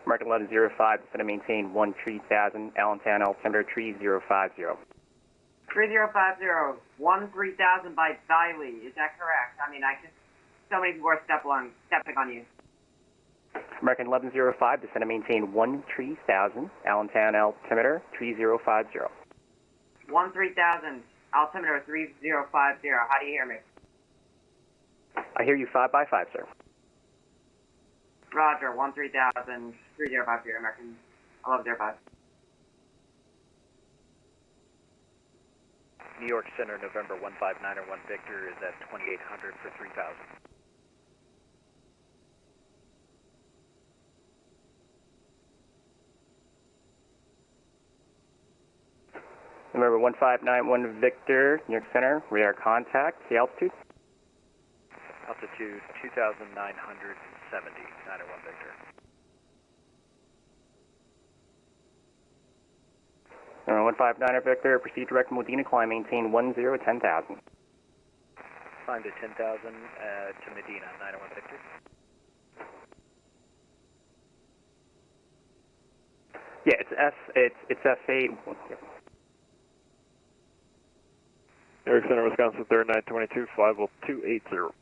American 1105, descend and maintain 13,000, Allentown, altimeter 3050. 3050, 13,000 by Diley, is that correct? I mean, so many people are stepping on you. American 1105, descend and maintain 13,000, Allentown, altimeter 3050. 13,000, altimeter 3050, how do you hear me? I hear you 5 by 5, sir. Roger, 13,000, 3050, American 1105. New York Center, November 15901 Victor is at 2800 for 3000. November 1591 Victor, New York Center, radar contact, the altitude? Altitude 2,970, 901 Victor. November 159 Victor, proceed direct Modena, climb, maintain 10,000. Climb to 10,000 to Medina, 901 Victor. Yeah, it's F8. Yep. New York Center, Wisconsin, 3922, fly level 280.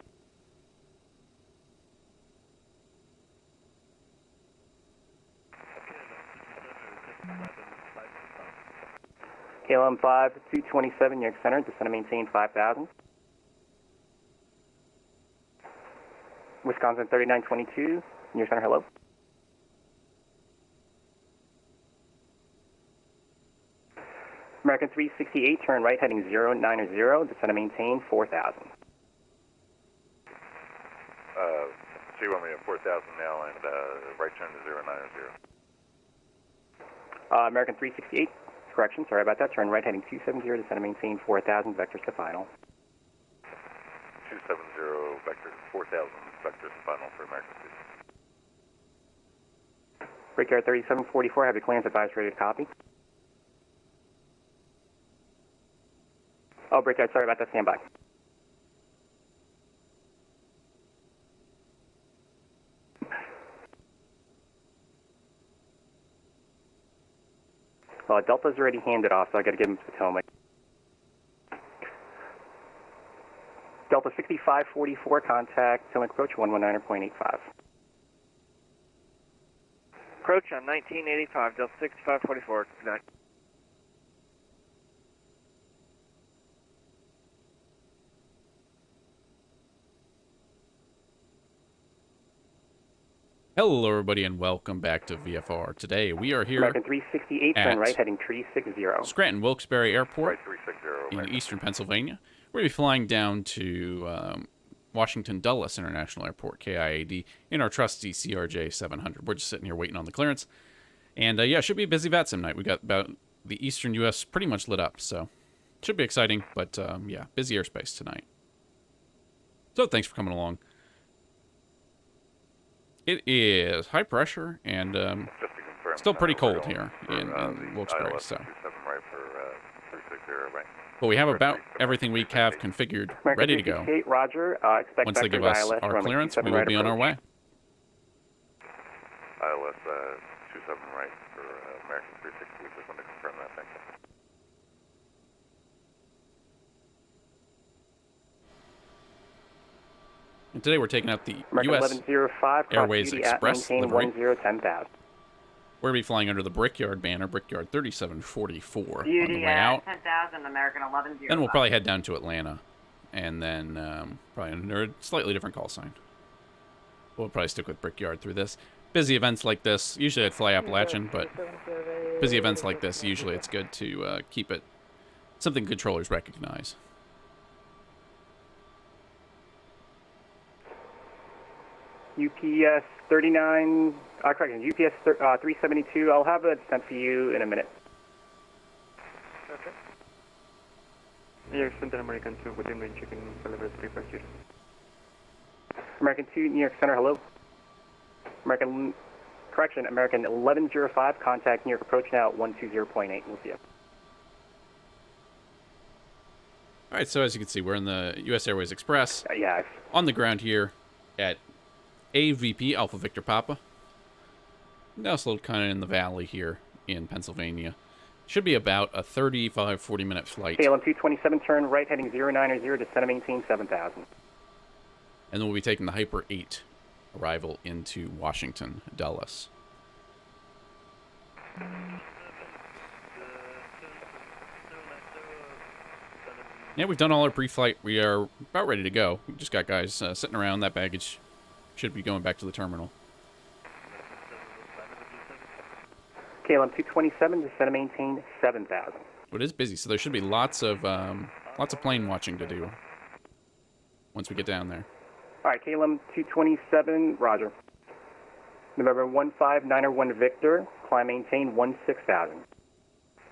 KLM 5, 227, New York Center, descend and maintain 5,000. Wisconsin 3922, New York Center, hello. American 368, turn right heading 090, descend and maintain 4,000. So you want me at 4,000 now and right turn to 090. American 368, correction, sorry about that, turn right heading 270, descend and maintain 4,000, vectors to final. 270 vector, 4,000 vectors to final for American 368. Brickyard 3744, have your clearance advised, ready to copy. Oh, Brickyard, sorry about that, stand by. Well, Delta's already handed off, so I got to give him Potomac. Delta 6544, contact Potomac approach 119.85. Approach on 1985, Delta 6544, good night. Hello, everybody, and welcome back to VFR. Today, we are here American 368, turn right, heading 360. Scranton Wilkes-Barre Airport Right 360, in eastern Pennsylvania. We're going to be flying down to Washington Dulles International Airport, KIAD, in our trusty CRJ700. We're just sitting here waiting on the clearance. And, yeah, it should be a busy Vatsim night. We got about the eastern U.S. pretty much lit up, so it should be exciting. But, yeah, busy airspace tonight. So, thanks for coming along. It is high pressure and still pretty cold here in Wilkes-Barre. So. But we have about everything we have configured ready to go. Roger. Once they give us our clearance, we will be on our way. ILS 27 right for American 360. We just want to confirm that. Thank you. And today we're taking out the American U.S. 1105, Airways Express livery. 10,000. We're going to be flying under the Brickyard banner, Brickyard 3744 on the way Beauty out. 10,000, American 1105. Then we'll probably head down to Atlanta, and then probably under a slightly different call sign. We'll probably stick with Brickyard through this. Busy events like this, usually I'd fly Appalachian, but busy events like this, usually it's good to keep it something controllers recognize. UPS 39, correction, UPS 372. I'll have a descent for you in a minute. Okay. New York Center, American 2, within range, you can deliver 350. American 2, New York Center, hello. American 1105, contact New York approach now at 120.8. We'll see you. All right, so as you can see, we're in the U.S. Airways Express. Yeah. On the ground here at AVP Alpha Victor Papa. nestled kind of in the valley here in Pennsylvania. Should be about a 35, 40-minute flight. KLM 227, turn right heading 090, descend and maintain 7,000. And then we'll be taking the Hyper 8 arrival into Washington, Dulles. Yeah, we've done all our pre-flight. We are about ready to go. We just got guys sitting around. That baggage should be going back to the terminal. KLM 227, descend and maintain 7,000. But it is busy, so there should be lots of plane watching to do once we get down there. All right, KLM 227, roger. November 15901 Victor, climb maintain 16,000.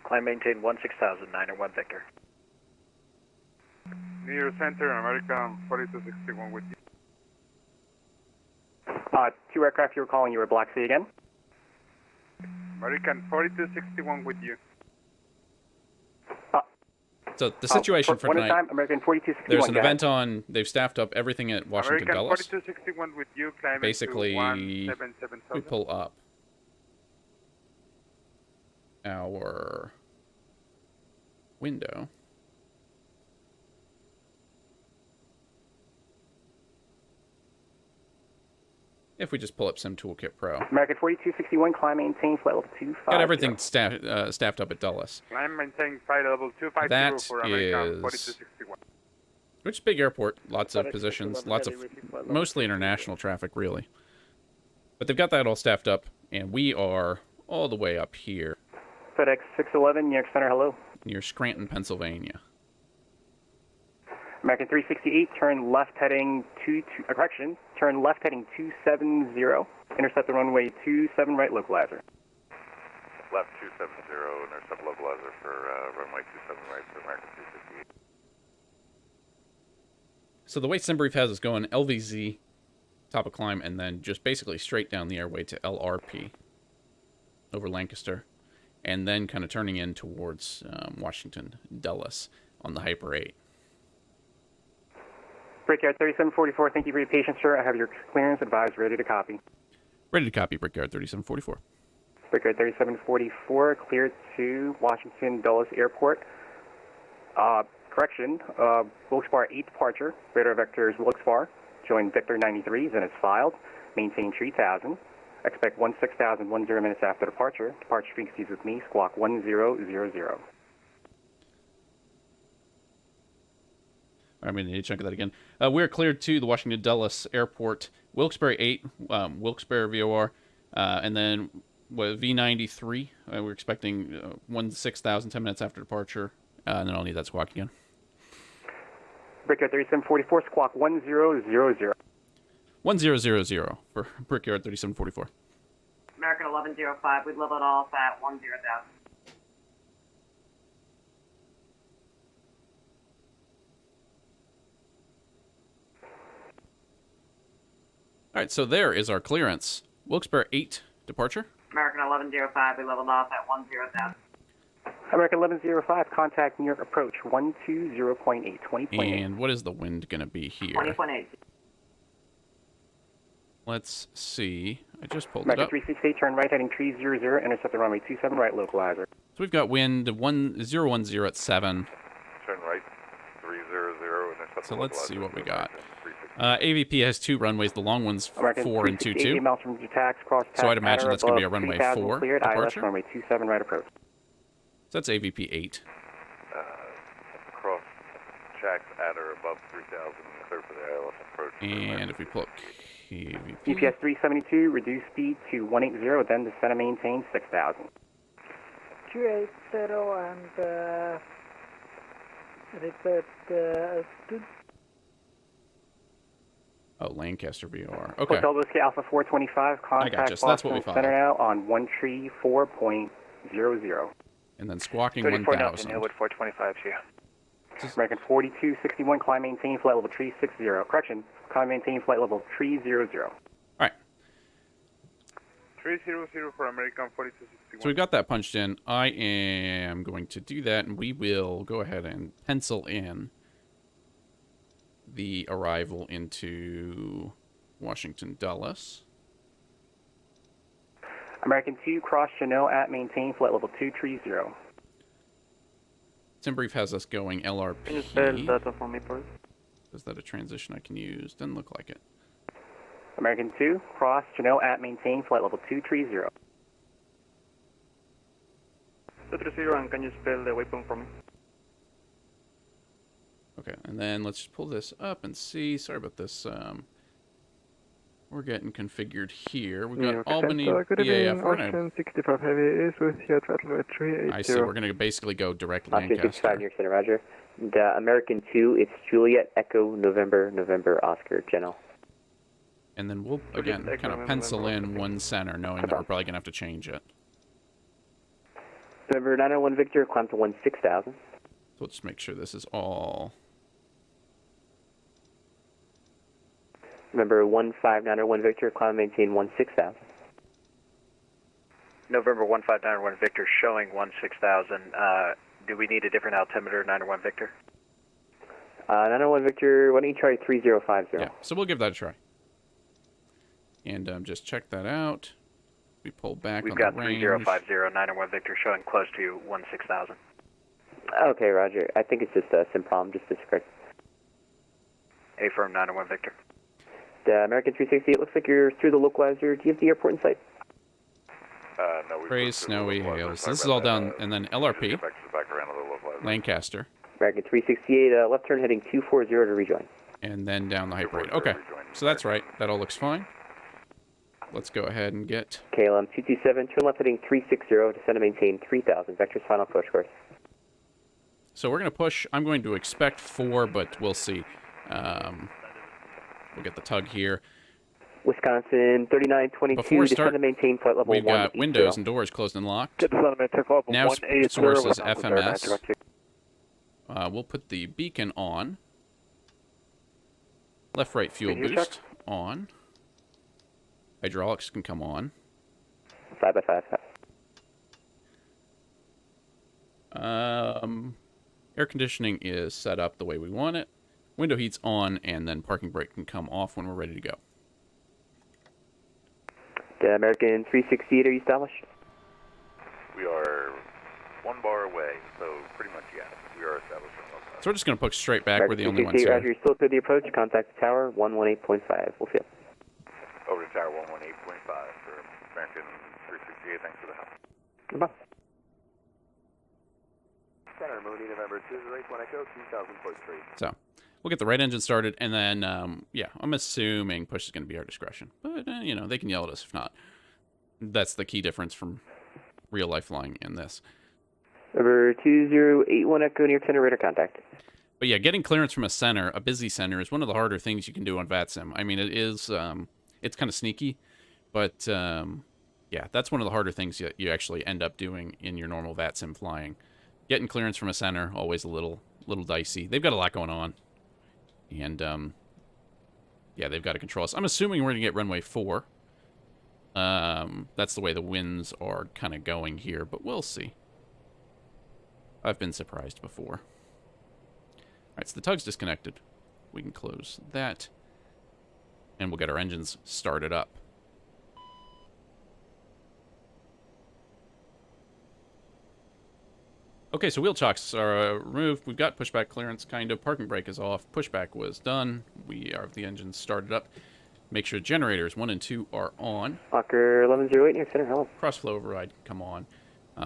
Climb maintain 16,000, 901 Victor. Near Center, American 4261 with you. 2 aircraft you were calling, you were Black Sea again? American 4261 with you. So the situation for one tonight, at a time, American 4261. there's an event on, they've staffed up everything at Washington American Dulles. 4261 with you, climbing Basically, to 177,000. we pull up our window. If we just pull up Sim Toolkit Pro. American 4261, climb maintain flight level 250. Got everything staffed up at Dulles. Climb maintain flight level 250 That for American is- 4261. Which is a big airport, lots of positions, lots of mostly international traffic, really. But they've got that all staffed up, and we are all the way up here FedEx 611, New York Center, hello. near Scranton, Pennsylvania. American 368, turn left heading turn left heading 270, intercept the runway 27 right localizer. Left 270, intercept localizer for runway 27 right for American 368. So the way SimBrief has us going LVZ, top of climb, and then just basically straight down the airway to LRP over Lancaster, and then kind of turning in towards Washington Dulles on the Hyper 8. Brickyard 3744, thank you for your patience, sir. I have your clearance advised, ready to copy. Ready to copy, Brickyard 3744. Brickyard 3744, cleared to Washington Dulles Airport. Correction, Wilkes-Barre 8 departure, radar vector is Wilkes-Barre, join Victor 93, and it's filed, maintain 3000, expect 16,000 minutes after departure, departure frequencies with me, squawk 1000. I'm going to need a chunk of that again. We're cleared to the Washington Dulles Airport, Wilkes-Barre 8, Wilkes-Barre VOR, and then V93. We're expecting 16,000, 10 minutes after departure, and then I'll need that squawk again. Brickyard 3744, squawk 1000. 1000 for Brickyard 3744. American 1105, we leveled off at 10,000. All right, so there is our clearance. Wilkes-Barre 8 departure. American 1105, we leveled off at 10,000. American 1105, contact New York approach 120.8, 20.8. And what is the wind going to be here? 20.8. Let's see. I just pulled American it up. 368, turn right heading 300, intercept the runway 27 right localizer. So we've got wind 1010 at 7. Turn right 300, intercept So the let's localizer see what we for got. American 368. AVP has 2 runways. The long one's American 4 and 368, 22. miles from tax, cross tax, So I'd imagine at or that's gonna be a above runway 3000 4 cleared, departure. ILS runway 27 right approach. So that's AVP 8. Cross checks at or above 3,000, clear for the ILS approach. And if we pull up KVP, GPS 372, reduce speed to 180, then descend and maintain 6,000. 280 and repeat altitude. oh, Lancaster VOR. Okay. Hotel Whiskey Alpha 425, contact you. So that's what we Boston Center followed. now on 134.00. And then squawking 34 Delta, 1000. Hillwood 425 to you. American 4261, climb maintain flight level 360. Correction, climb maintain flight level 300. All right. 300 for American 4261. So we've got that punched in. I am going to do that, and we will go ahead and pencil in the arrival into Washington Dulles. American 2, cross Chanel at maintain flight level 230. Sim Brief has us going Can you spell LRP. data for me, please? Is that a transition I can use? Doesn't look like it. American 2, cross Chanel at maintain flight level 230. 230, and can you spell the waypoint for me? Okay, and then let's just pull this up and see. Sorry about this. We're getting configured here. We've got Albany BAF. We're gonna, 65 Heavy is with you at runway 380. I see. We're going to basically go direct Oscar 65 Lancaster. near Center, Roger. The American 2, it's Juliet Echo November Oscar General. And then we'll, again, kind of pencil in one center, knowing that we're probably going to have to change it. November 901 Victor, climb to 16,000. So we'll just make sure this is all... November 15901 Victor, climb maintain 16,000. November 15901 Victor showing 16,000. Do we need a different altimeter, 901 Victor? 901 Victor, why don't you try 3050? Yeah, so we'll give that a try. And just check that out. We pull back We've on got the range. 3050, 901 Victor showing close to 16,000. Okay, Roger. I think it's just a sim problem, just disregard. Affirm 901 Victor. The American 360, it looks like you're through the localizer. Do you have the airport in sight? No, we Praise snowy hails. This is all done, and then LRP, Get back around a little localizer. Lancaster, American 368, left turn heading 240 to rejoin. and then down the hyper rate. Okay, so that's right. That all looks fine. Let's go ahead and get... KLM 227, turn left heading 360, descend and maintain 3,000. Vector's final approach course. So we're going to push. I'm going to expect 4, but we'll see. We'll get the tug here. Wisconsin 3922, descend and maintain flight level 180. We've got windows and doors closed and locked. Now Now source is FMS. We'll put the beacon on. Left-right fuel boost on. Hydraulics can come on. 5x5. Air conditioning is set up the way we want it. Window heat's on, and then parking brake can come off when we're ready to go. The American 368, are you established? We are 1 bar away, so pretty much yes. We are established on localizer. So we're just going to push straight back. We're the only ones 368, here. Roger, you're still through the approach. Contact the tower 118.5. We'll field. Over to tower 118.5 for American 368. Thanks for the help. Goodbye. Center, Mooney, November 281 Echo, 2000 Port Street. So we'll get the right engine started, and then, yeah, I'm assuming push is going to be our discretion. But, you know, they can yell at us if not. That's the key difference from real-life flying in this. Number 2081 Echo near center, radar contact. But, yeah, getting clearance from a center, a busy center, is one of the harder things you can do on Vatsim. I mean, it is, it's kind of sneaky, but, yeah, that's one of the harder things you actually end up doing in your normal Vatsim flying. Getting clearance from a center, always a little dicey. They've got a lot going on. And, yeah, they've got to control us. I'm assuming we're going to get runway 4. That's the way the winds are kind of going here, but we'll see. I've been surprised before. All right, so the tug's disconnected. We can close that. And we'll get our engines started up. Okay, so wheel chocks are removed. We've got pushback clearance, kind of. Parking brake is off. Pushback was done. We are the engines started up. Make sure generators 1 and 2 are on. Walker 1108 near center, hello. Crossflow override, come on.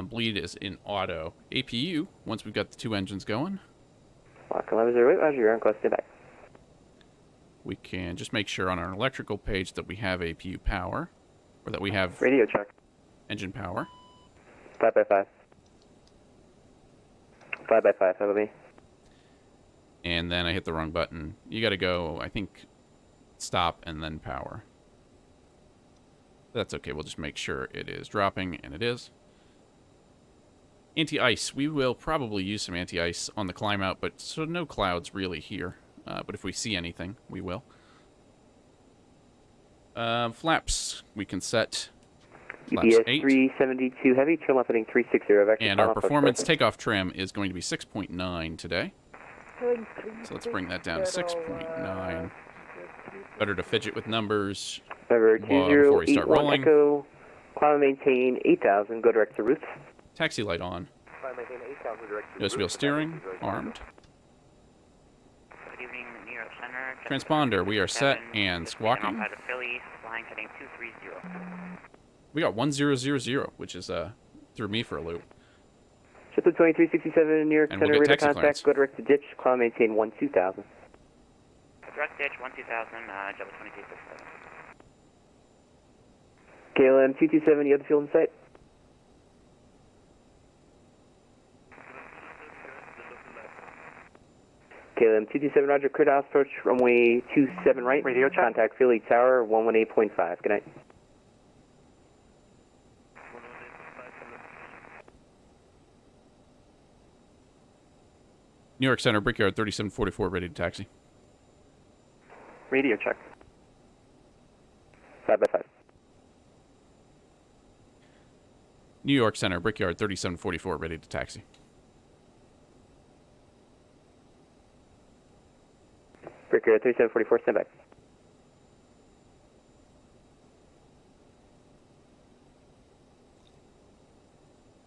Bleed is in auto. APU, once we've got the 2 engines going. Walker 1108, Roger, you're on course, stay back. We can just make sure on our electrical page that we have APU power. Or that we have Radio check. engine power. 5x5. 5x5, hello me. And then I hit the wrong button. You got to go, I think, stop and then power. That's okay. We'll just make sure it is dropping, and it is. Anti-ice. We will probably use some anti-ice on the climb out, but so no clouds really here. But if we see anything, we will. Flaps. We can set flaps UPS 8. 372 heavy, turn left heading 360. Vector And our final approach performance course. takeoff trim is going to be 6.9 today. So let's bring that down to 6.9. Better to fidget with numbers Number before we start 2081 rolling. Echo, Climb and maintain 8,000, go direct to routes. Taxi light on. Climb and maintain 8,000 direct to Nose wheel steering, armed. Good evening, New York Center. Transponder, we are set and squawking. Out of Philly, flying heading 230. We got 1000, which is threw me for a loop. JetBlue 2367 New York And Center, we'll get radar taxi contact, clearance. go direct to ditch, climb and maintain 12,000. Direct ditch 12000, JetBlue 2367. KLM 227, you have the field in sight? KLM 227, roger, clear to approach runway 27 right. Radio check. Contact Philly Tower 118.5. Good night. New York Center, Brickyard 3744, ready to taxi. Radio check. 5 by 5. New York Center, Brickyard 3744, ready to taxi. Brickyard 3744, stand by.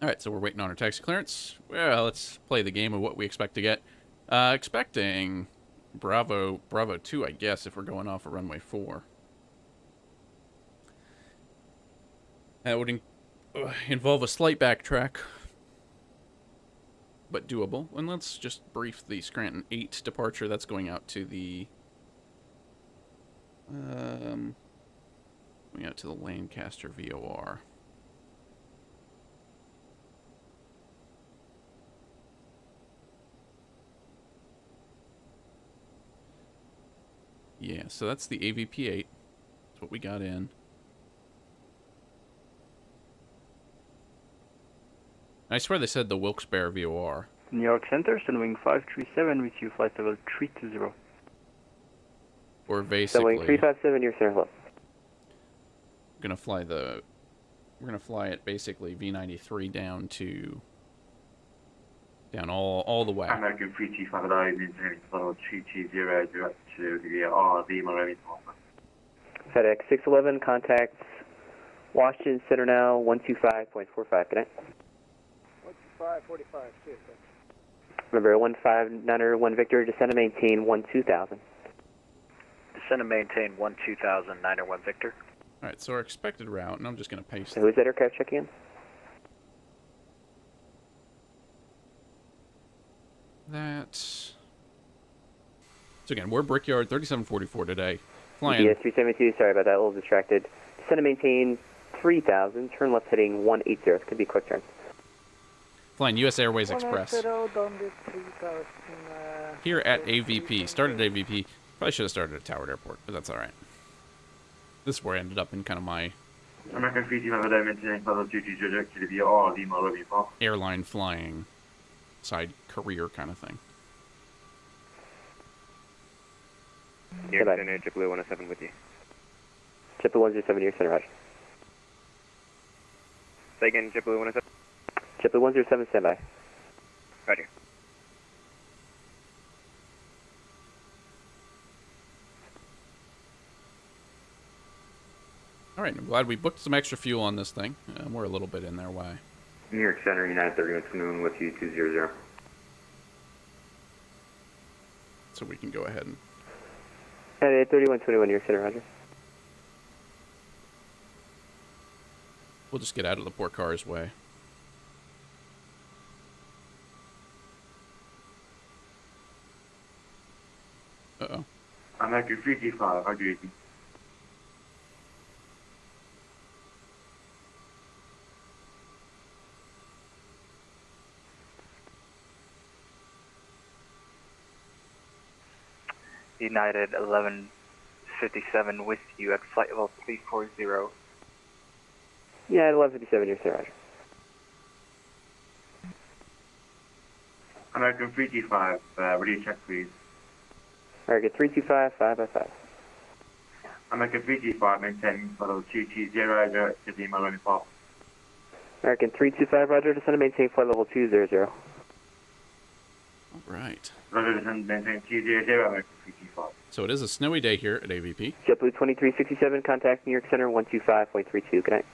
All right, so we're waiting on our taxi clearance. Well, let's play the game of what we expect to get. Expecting Bravo 2, I guess, if we're going off of runway 4. That would involve a slight backtrack, but doable. And let's just brief the Scranton 8 departure. That's going out to the Lancaster VOR. Yeah, so that's the AVP-8. That's what we got in. I swear they said the Wilkes-Barre VOR. New York Center, Sunwing 537 with you, flight level 320. Or basically, Sunwing 357, New York Center, hello. we're gonna fly it basically V93 down all the way. American 325 alive, maintaining level 220, direct to the RV Miami. FedEx 611, contact Washington Center now, 125.45. Good night. 125.45, see you, Remember, 15901 Victor, descend and maintain 12,000. Descend and maintain 12000, 901 Victor. All right, so our expected route, and I'm just gonna paste. Who is that aircraft checking in? That. So again, we're Brickyard 3744 today. Flying. EBS 372, sorry about that, a little distracted. Descend and maintain 3,000, turn left heading 180. This could be a quick turn. Flying US Airways Express. Here at AVP. Started at AVP. Probably should have started at Tower Airport, but that's alright. This is where I ended up in kind of my American 325 alive, maintaining level 220, direct to the RV Miami. airline flying side career kind of thing. New York Center, JetBlue 107 with you. JetBlue 107, New York Center, roger. Say again, JetBlue 107. JetBlue 107, standby. Roger. All right, I'm glad we booked some extra fuel on this thing. We're a little bit in their way. New York Center, United 31 with you, 200. So we can go ahead and... At 3121, New York Center, roger. We'll just get out of the poor car's way. Uh-oh. American 325, how do you think? United 1157 with you at flight level 340. Yeah, at 1157, New York Center, roger. American 325, radio check please. American 325, 5 by 5. American 325, maintaining level 220, direct to the Miami Pop. American 325, roger, descend and maintain flight level 200. All right. Roger, descend, maintain 200, American 325. So it is a snowy day here at AVP. JetBlue 2367, contact New York Center 125.32. Good night.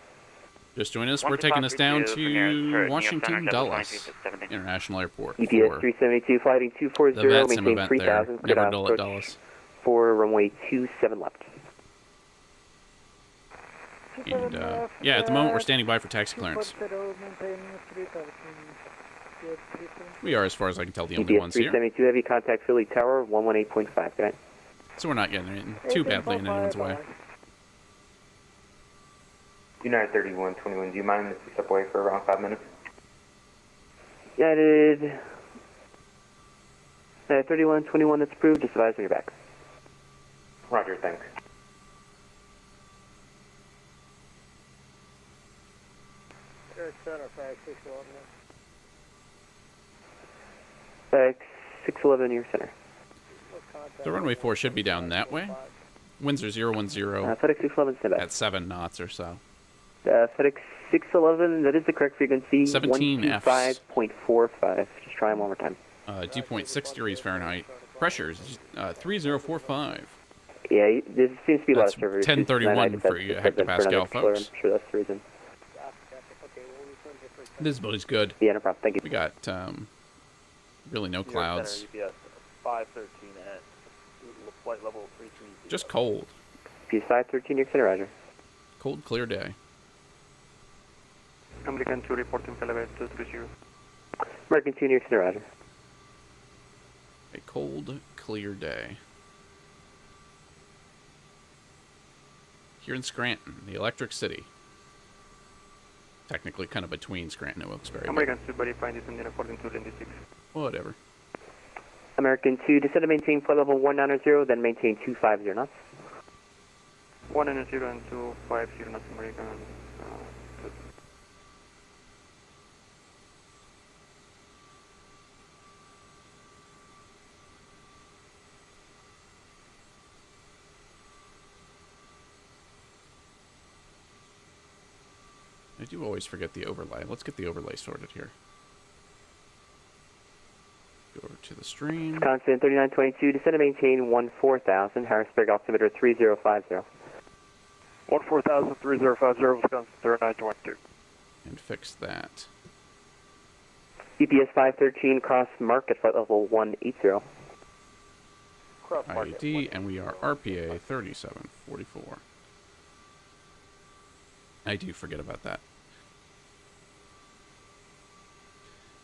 Just join us. We're taking us down to Washington Dulles International Airport EPS for 372, flighting the 240, Vatsim maintain event there. 3000, Never dull at Dulles. for runway 27 left. And, yeah, at the moment we're standing by for taxi clearance. We are, as far as I can tell, the only EPS ones here. 372 heavy, contact Philly Tower 118.5. Good night. So we're not getting too badly in anyone's way. United 3121, do you mind if we step away for around 5 minutes? United 3121, that's approved. Just advise when you're back. Roger, thanks. FedEx 611 New York Center. The runway 4 should be down that way. Winds are 010 FedEx 611, stand by. at 7 knots or so. FedEx 611, that is the correct frequency. 17 Fs. 125.45. Just try one more time. Dew point 6 degrees Fahrenheit. Pressures 3045. Yeah, there seems to be a lot of That's server issues. 1031 for you hectopascal, folks. I'm sure that's the reason. Visibility's good. Yeah, no problem. Thank you. We got really no clouds. UPS 513 at flight level 330. Just cold. UPS 513 New York Center, roger. Cold, clear day. American 2 reporting elevator 230. American 2 New York Center, roger. A cold, clear day. Here in Scranton, the Electric City. Technically kind of between Scranton and Wilkes-Barre. American 2 verifying this in reporting 226. Whatever. American 2, descend to maintain flight level 190, then maintain 250 knots. 190 and 250 knots American. I do always forget the overlay. Let's get the overlay sorted here. Go over to the stream. Wisconsin 3922, descend to maintain 14,000, Harrisburg altimeter 3050. 14,000 3050, Wisconsin 3922. And fix that. UPS 513, cross mark at flight level 180. IAD, and we are RPA 3744. I do forget about that.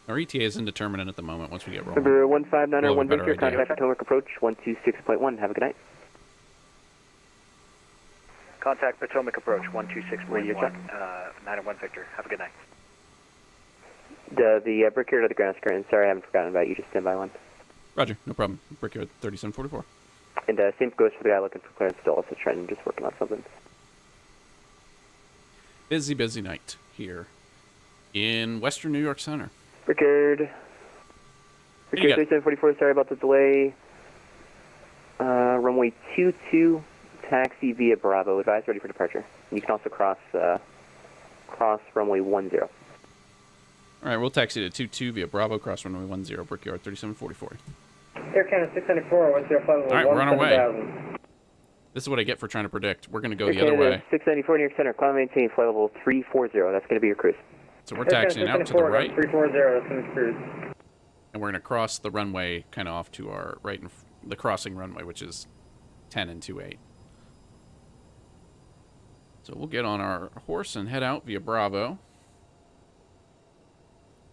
Our ETA is indeterminate at the moment once we get rolling. Number 159 We'll have a Victor, better idea. contact Potomac approach 126.1. Have a good night. Contact Potomac approach 126.1. Radio check. 901 Victor. Have a good night. The Brickyard of the ground screen. Sorry, I haven't forgotten about you. Just stand by one. Roger, no problem. Brickyard 3744. And same goes for the guy looking for clearance to Dulles. Trenton, just working on something. Busy, busy night here in Western New York Center. Brickyard 3744, sorry about the delay. Runway 22, taxi via Bravo. Advise ready for departure. You can also cross runway 10. All right, we'll taxi to 22 via Bravo, cross runway 10, Brickyard 3744. Air Canada 694, 105. All right, we're on our way. This is what I get for trying to predict. We're going to go the other way. 694 New York Center, climb maintain flight level 340. That's going to be your cruise. So we're taxiing out to the right. 340, that's going to be cruise. And we're going to cross the runway kind of off to our right, the crossing runway, which is 10 and 28. So we'll get on our horse and head out via Bravo.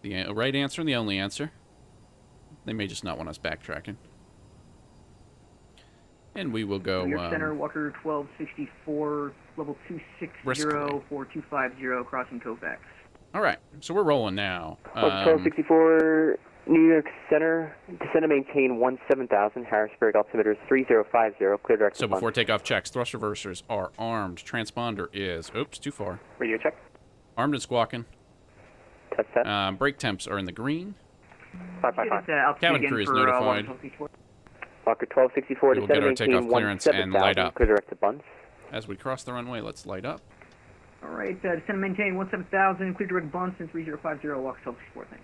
The right answer and the only answer. They may just not want us backtracking. And we will go... New York Center, Walker 1264, level 260, 4250, crossing Kofax. All right, so we're rolling now. 1264 New York Center, descend to maintain 17,000, Harrisburg altimeter 3050, clear direct. So before takeoff checks, thrust reversers are armed. Transponder is... Oops, too far. Radio check. Armed and squawking. Test set. Brake temps are in the green. 555. Cabin crew is notified. Walker 1264, We will get our takeoff clearance and light up. Clear direct to Bunce. As we cross the runway, let's light up. All right, descend and maintain 17,000, clear direct Bunce and 3050, Walker 1264, thanks.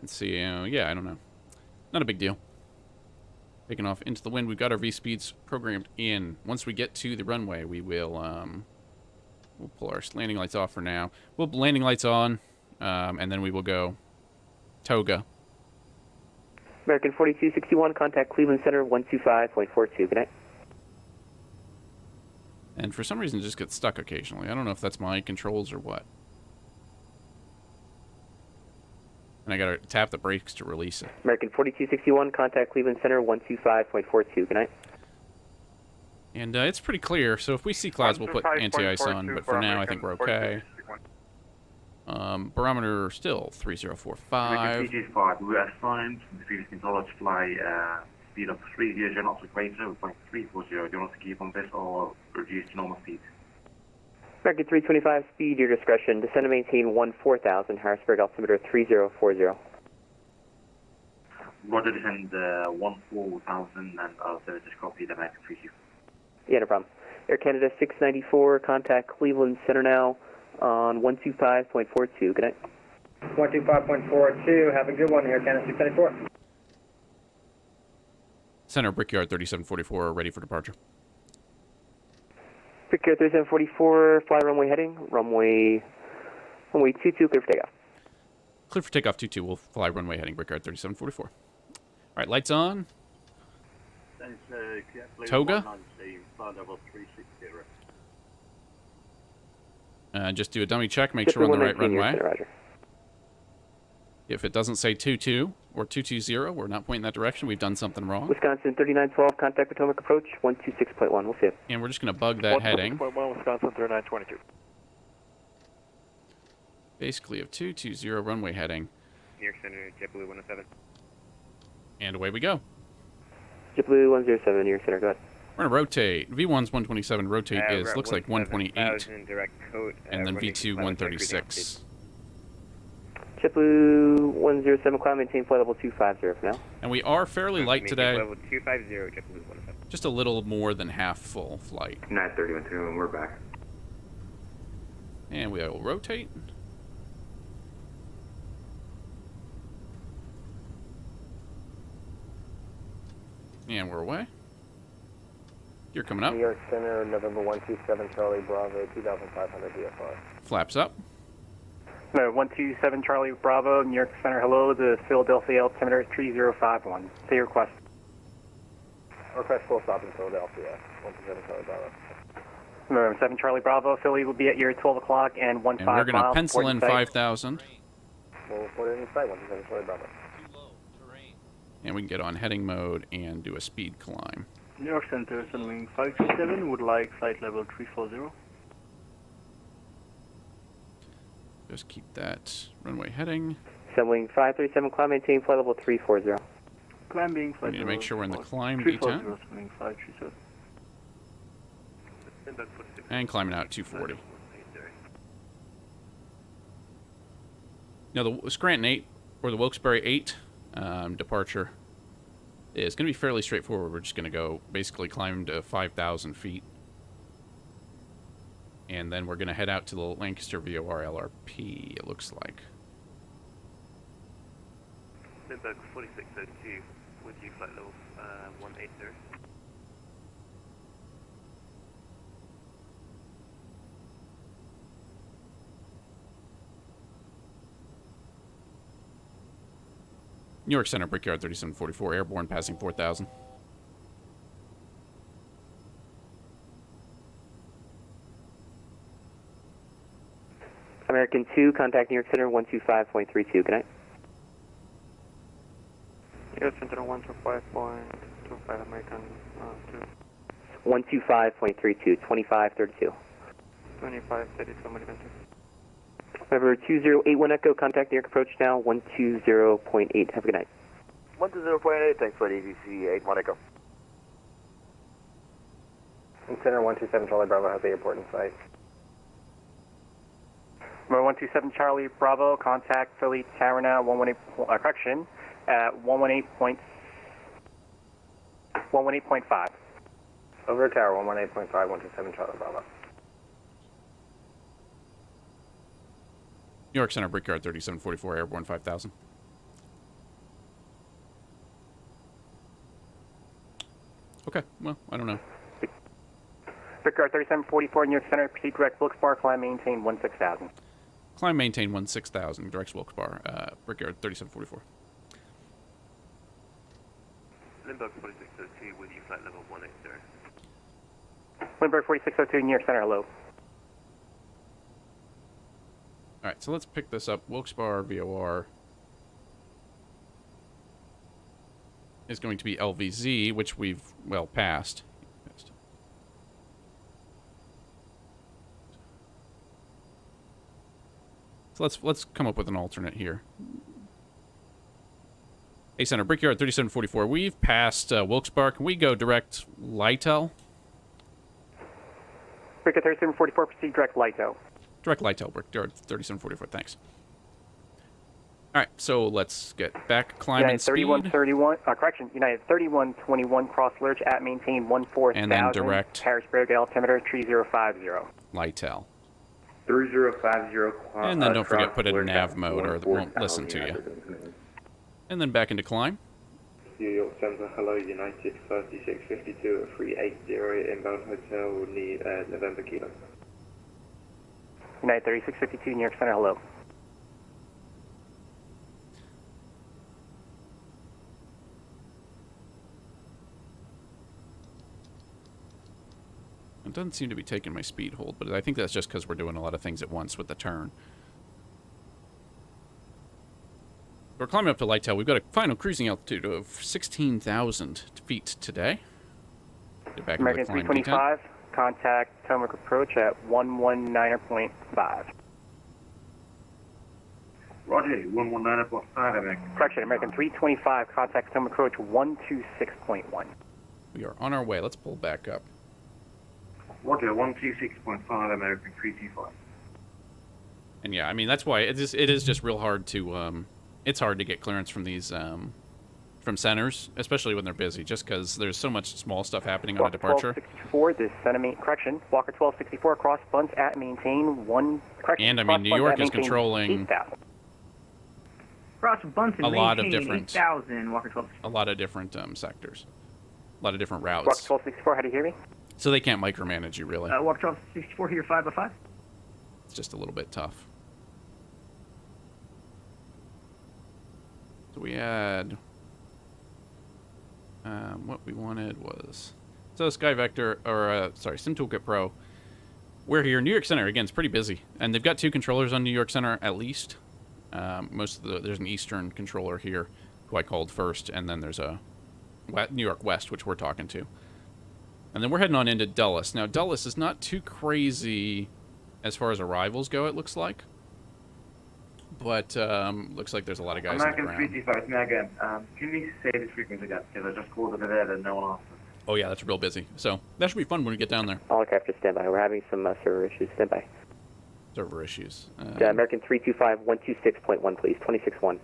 And see, yeah, I don't know. Not a big deal. Taking off into the wind. We've got our V-speeds programmed in. Once we get to the runway, we will we'll pull our landing lights off for now. We'll landing lights on, and then we will go toga. American 4261, contact Cleveland Center 125.42. Good night. And for some reason, it just gets stuck occasionally. I don't know if that's my controls or what. And I gotta tap the brakes to release it. American 4261, contact Cleveland Center 125.42. Good night. And it's pretty clear, so if we see clouds, we'll put anti-ice on, but for now, I think we're okay. Barometer still 3045. CG5, we were assigned from the previous controller to fly speed of 30 knots or greater with point 340. Do you want us to keep on this or reduce to normal speed? American 325, speed your discretion. Descend and maintain 14,000, Harrisburg altimeter 3040. Roger, descend 14,000 and just copy the American 325. Yeah, no problem. Air Canada 694, contact Cleveland Center now on 125.42. Good night. 125.42, have a good one, Air Canada 694. Center, Brickyard 3744, ready for departure. Brickyard 3744, fly runway heading, runway 22, clear for takeoff. Clear for takeoff 22, we'll fly runway heading, Brickyard 3744. All right, lights on. Toga. Just do a dummy check, make sure we're on the right runway. If it doesn't say 22 or 220, we're not pointing that direction. We've done something wrong. Wisconsin 3912, contact Potomac approach 126.1. We'll see it. And we're just going to bug that heading. 126.1, Wisconsin 3922. Basically, of 220 runway heading. New York Center, JetBlue 107. And away we go. JetBlue 107, New York Center, go ahead. We're going to rotate. V1's 127, rotate is, looks like 128. And then V2, 136. JetBlue 107, climb, maintain flight level 250 for now. And we are fairly light today. Level 250, JetBlue 107. Just a little more than half full flight. 930 when we're back. And we will rotate. And we're away. You're coming up. New York Center, November 127, Charlie Bravo, 2,500 VFR. Flaps up. No, 127 Charlie Bravo, New York Center, hello, the Philadelphia altimeter 3051. Say your request. Request full stop in Philadelphia, 127 Charlie Bravo. November 7 Charlie Bravo, Philly will be at your 12 o'clock and 15 miles. And we're going to pencil in 5,000. We'll put it in sight, 127 Charlie Bravo. And we can get on heading mode and do a speed climb. New York Center, Sunwing 527, would like flight level 340. Just keep that runway heading. Sunwing 537, climb, maintain flight level 340. Climbing We flight need to level make sure we're in the climb 340, V10. Sunwing 537. And climbing out 240. Now the Scranton 8, or the Wilkes-Barre 8 departure is going to be fairly straightforward. We're just going to go basically climb to 5,000 feet. And then we're going to head out to the Lancaster VOR LRP, it looks like. Lindbergh 4602, with you flight level 180. New York Center, Brickyard 3744, airborne, passing 4,000. American 2, contact New York Center 125.32. Good night. New York Center 125.25, American 2. 125.32, 2532. 2532, American 2. November 2081 Echo, contact New York approach now 120.8. Have a good night. 120.8, thanks for EVC 81 Echo. Center 127 Charlie Bravo has the airport in sight. Number 127 Charlie Bravo, contact Philly Tower now, 118, correction, at 118.5. Over tower, 118.5, 127 Charlie Bravo. New York Center, Brickyard 3744, airborne 5,000. Okay, well, I don't know. Victor 3744, New York Center, proceed direct Wilkes Barre, climb, maintain 16,000. Climb, maintain 16,000, directs Wilkes Barre, Brickyard 3744. Limburg 4602 with you, flight level 180. Limburg 4602, New York Center, hello. Alright, so let's pick this up. Wilkes Barre VOR is going to be LVZ, which we've, well, passed. So let's come up with an alternate here. Hey, Center, Brickyard 3744. We've passed Wilkes Barre. Can we go direct Lytel? Brickyard 3744, proceed direct Lytel. Direct Lytel, Brickyard 3744. Thanks. All right, so let's get back climbing United speed. 3131, correction, United 3121, cross lurch at maintain 14,000. And then direct Harrisburg, altimeter 3050. Lytel. 3050. And then don't forget, put it in nav mode or it won't listen to you. And then back into climb. New York Center, hello, United 3652 at 380, inbound hotel, need November Kilo. United 3652, New York Center, hello. It doesn't seem to be taking my speed hold, but I think that's just because we're doing a lot of things at once with the turn. We're climbing up to Lytel. We've got a final cruising altitude of 16,000 feet today. Get back American into the climb 325, contact Potomac approach at 119.5. Roger, 119.5, American. Correction, American 325, contact Potomac approach 126.1. We are on our way. Let's pull back up. Roger, 126.5, American 325. And yeah, I mean, that's why it is just real hard to, it's hard to get clearance from these, from centers, especially when they're busy, just because there's so much small stuff happening on a departure. 1264, descend, correction, Walker 1264, cross bunts at maintain 1, correction. And I mean, New York is controlling 8,000. Cross bunts and a lot of maintain different, 8,000, Walker 12. a lot of different sectors, a lot of different routes. Walker 1264, how do you hear me? So they can't micromanage you, really. Walker 1264 here, 505. It's just a little bit tough. So we had... what we wanted was... So Sky Vector, or, sorry, Sim Toolkit Pro. We're here. New York Center, again, it's pretty busy. And they've got 2 controllers on New York Center, at least. There's an Eastern controller here, who I called first, and then there's a New York West, which we're talking to. And then we're heading on into Dulles. Now, Dulles is not too crazy as far as arrivals go, it looks like. But looks like there's a lot of guys on the ground. American 325, now again, can you say this frequency again? Because I just called over there and no one answered. Oh yeah, that's real busy. So that should be fun when we get down there. All aircraft just stand by. We're having some server issues. Stand by. Server issues. American 325, 126.1, please. 26.1.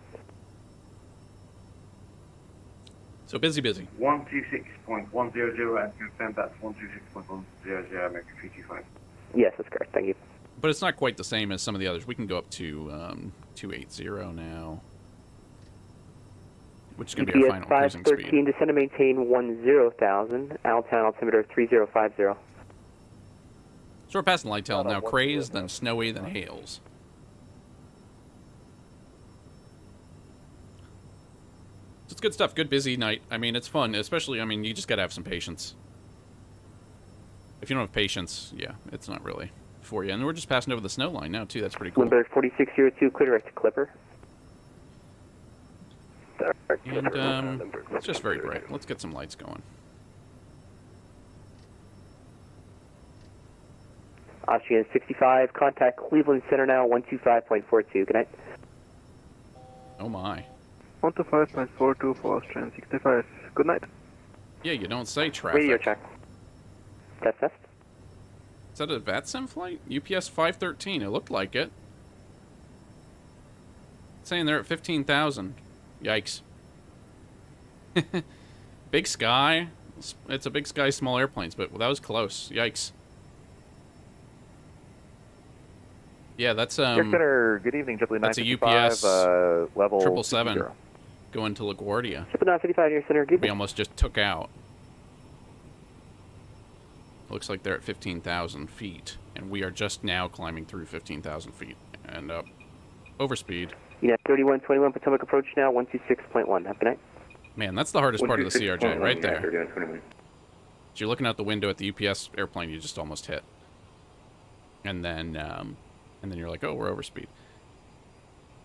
So busy. 126.100 and confirm that's 126.100, American 325. Yes, that's correct. Thank you. But it's not quite the same as some of the others. We can go up to 280 now, which is going to be our final cruising speed. 513, descend to maintain 10,000, Allentown altimeter 3050. So we're passing Lytel now. Crazed, then snowy, then hails. So it's good stuff. Good busy night. I mean, it's fun. Especially, I mean, you just got to have some patience. If you don't have patience, yeah, it's not really for you. And we're just passing over the snow line now, too. That's pretty cool. Limburg 4602, clear direct to Clipper. And it's just very bright. Let's get some lights going. Austrian 65, contact Cleveland Center now, 125.42. Good night. Oh my. 125.42 for Austrian 65. Good night. Yeah, you don't say traffic. Radio check. Test. Is that a Vatsim flight? UPS 513. It looked like it. It's saying they're at 15,000. Yikes. Big Sky. It's a Big Sky, small airplanes, but that was close. Yikes. Yeah, that's Center, good evening, JetBlue 955, that's a UPS level 777 going to LaGuardia. JetBlue 955 New York Center, good. We almost just took out. Looks like they're at 15,000 feet, and we are just now climbing through 15,000 feet and up. Overspeed. Yeah, 3121 Potomac approach now, 126.1. Have a good night. Man, that's the hardest part of the CRJ, right there. 3121. So you're looking out the window at the UPS airplane you just almost hit. And then you're like, oh, we're overspeed.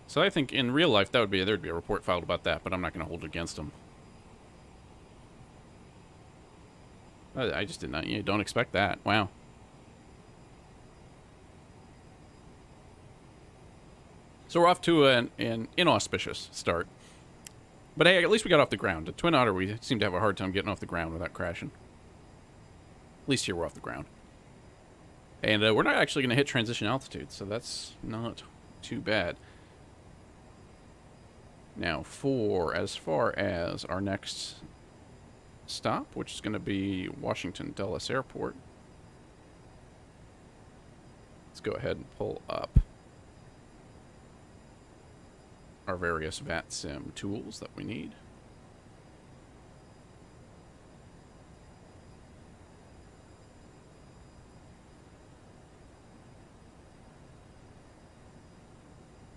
So I think in real life there'd be a report filed about that, but I'm not going to hold it against them. I just did not. You don't expect that. Wow. So we're off to an inauspicious start. But hey, at least we got off the ground. At Twin Otter, we seem to have a hard time getting off the ground without crashing. At least here we're off the ground. And we're not actually going to hit transition altitude, so that's not too bad. Now, as far as our next stop, which is going to be Washington Dulles Airport, let's go ahead and pull up our various Vatsim tools that we need.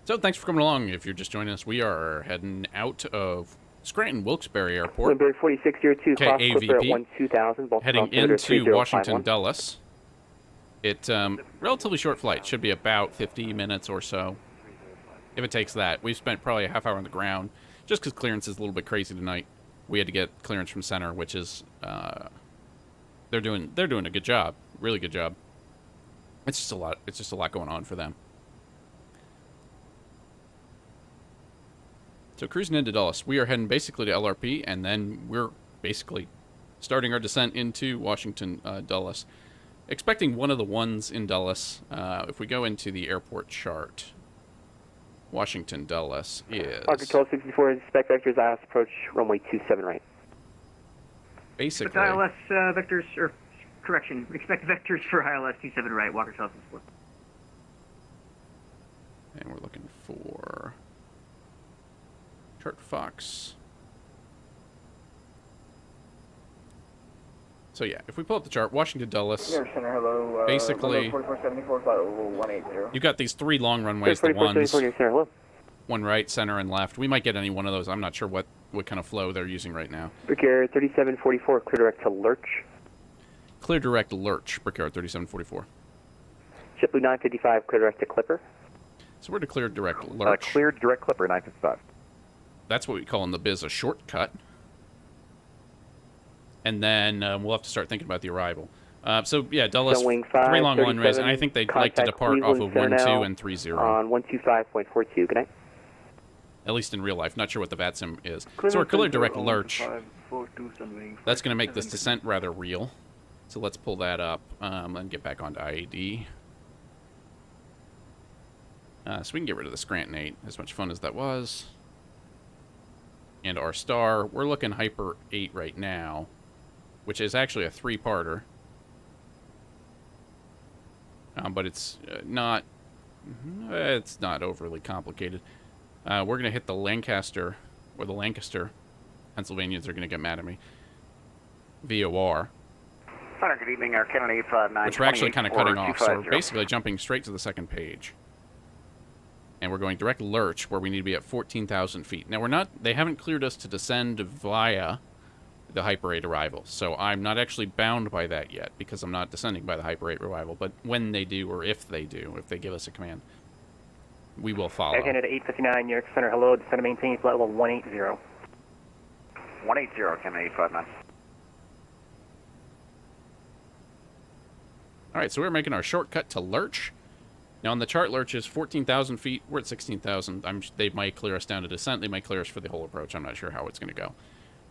So thanks for coming along. If you're just joining us, we are heading out of Scranton Wilkes-Barre Airport, Winberry 4602, cross Clipper at 12,000. heading into Washington Dulles. It's relatively short flight. Should be about 50 minutes or so, if it takes that. We've spent probably a half hour on the ground, just because clearance is a little bit crazy tonight. We had to get clearance from center, which is they're doing a good job, really good job. It's just a lot. It's just a lot going on for them. So cruising into Dulles, we are heading basically to LRP, and then we're basically starting our descent into Washington Dulles. Expecting one of the ones in Dulles. If we go into the airport chart, Washington Dulles is... Parker 1264, inspect vectors, ILS approach, runway 27 right. Basically... But ILS vectors, or correction, expect vectors for ILS 27 right, Walker 1264. And we're looking for... Chart Fox. So yeah, if we pull up the chart, Washington Dulles, Center, hello, basically, 4474, flight level 180. you've got these three long runways, the ones, one right, center, and left. We might get any one of those. I'm not sure what kind of flow they're using right now. Brickyard 3744, clear direct to Lurch. Clear direct Lurch, Brickyard 3744. JetBlue 955, clear direct to Clipper. So we're to clear direct Lurch. Clear direct Clipper 955. That's what we call in the biz a shortcut. And then we'll have to start thinking about the arrival. So, yeah, Dulles, three long runways, and I think they'd like to depart off of 12 and 30. On 125.42, good night. At least in real life. Not sure what the VATSIM is. So we're clear direct Lurch. That's going to make this descent rather real. So let's pull that up and get back onto IAD. So we can get rid of the Scranton 8, as much fun as that was. And our star, we're looking Hyper 8 right now, which is actually a three-parter. But it's not overly complicated. We're going to hit the Lancaster, or the Lancaster. Pennsylvanians are going to get mad at me. VOR. Good evening, Air Kennedy 5928. Which we're actually kind of cutting off, so we're basically jumping straight to the second page. And we're going direct Lurch, where we need to be at 14,000 feet. Now, they haven't cleared us to descend via the Hyper 8 arrival, so I'm not actually bound by that yet, because I'm not descending by the Hyper 8 arrival, but when they do, or if they do, if they give us a command, we will follow. Air Canada 859, New York Center, hello, descend and maintain flight level 180. 180, Canada 859. Alright, so we're making our shortcut to Lurch. Now, on the chart, Lurch is 14,000 feet. We're at 16,000. They might clear us down to descent. They might clear us for the whole approach. I'm not sure how it's going to go.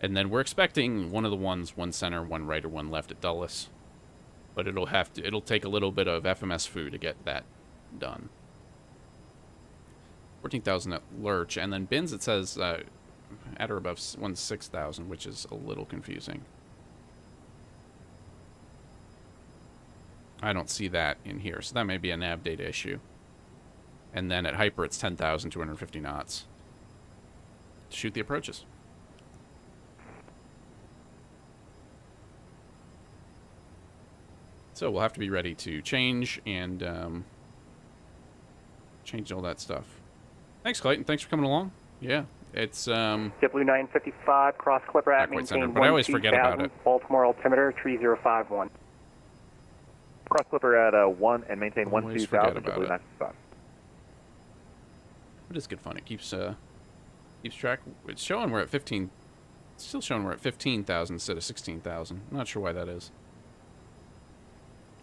And then we're expecting one of the ones, one center, one right, or one left at Dulles. But it'll take a little bit of FMS foo to get that done. 14,000 at Lurch. And then bins, it says at or above 6,000, which is a little confusing. I don't see that in here, so that may be a nav data issue. And then at Hyper, it's 10,250 knots. Shoot the approaches. So we'll have to be ready to change and change all that stuff. Thanks, Clayton. Thanks for coming along. Yeah, it's JetBlue 955, cross Clipper at maintain but I always forget about it. Baltimore altimeter 3051. Cross Clipper at 1 and maintain 12,000, JetBlue 955. It is good fun. It keeps track. It's showing we're at 15. It's still showing we're at 15,000 instead of 16,000. I'm not sure why that is.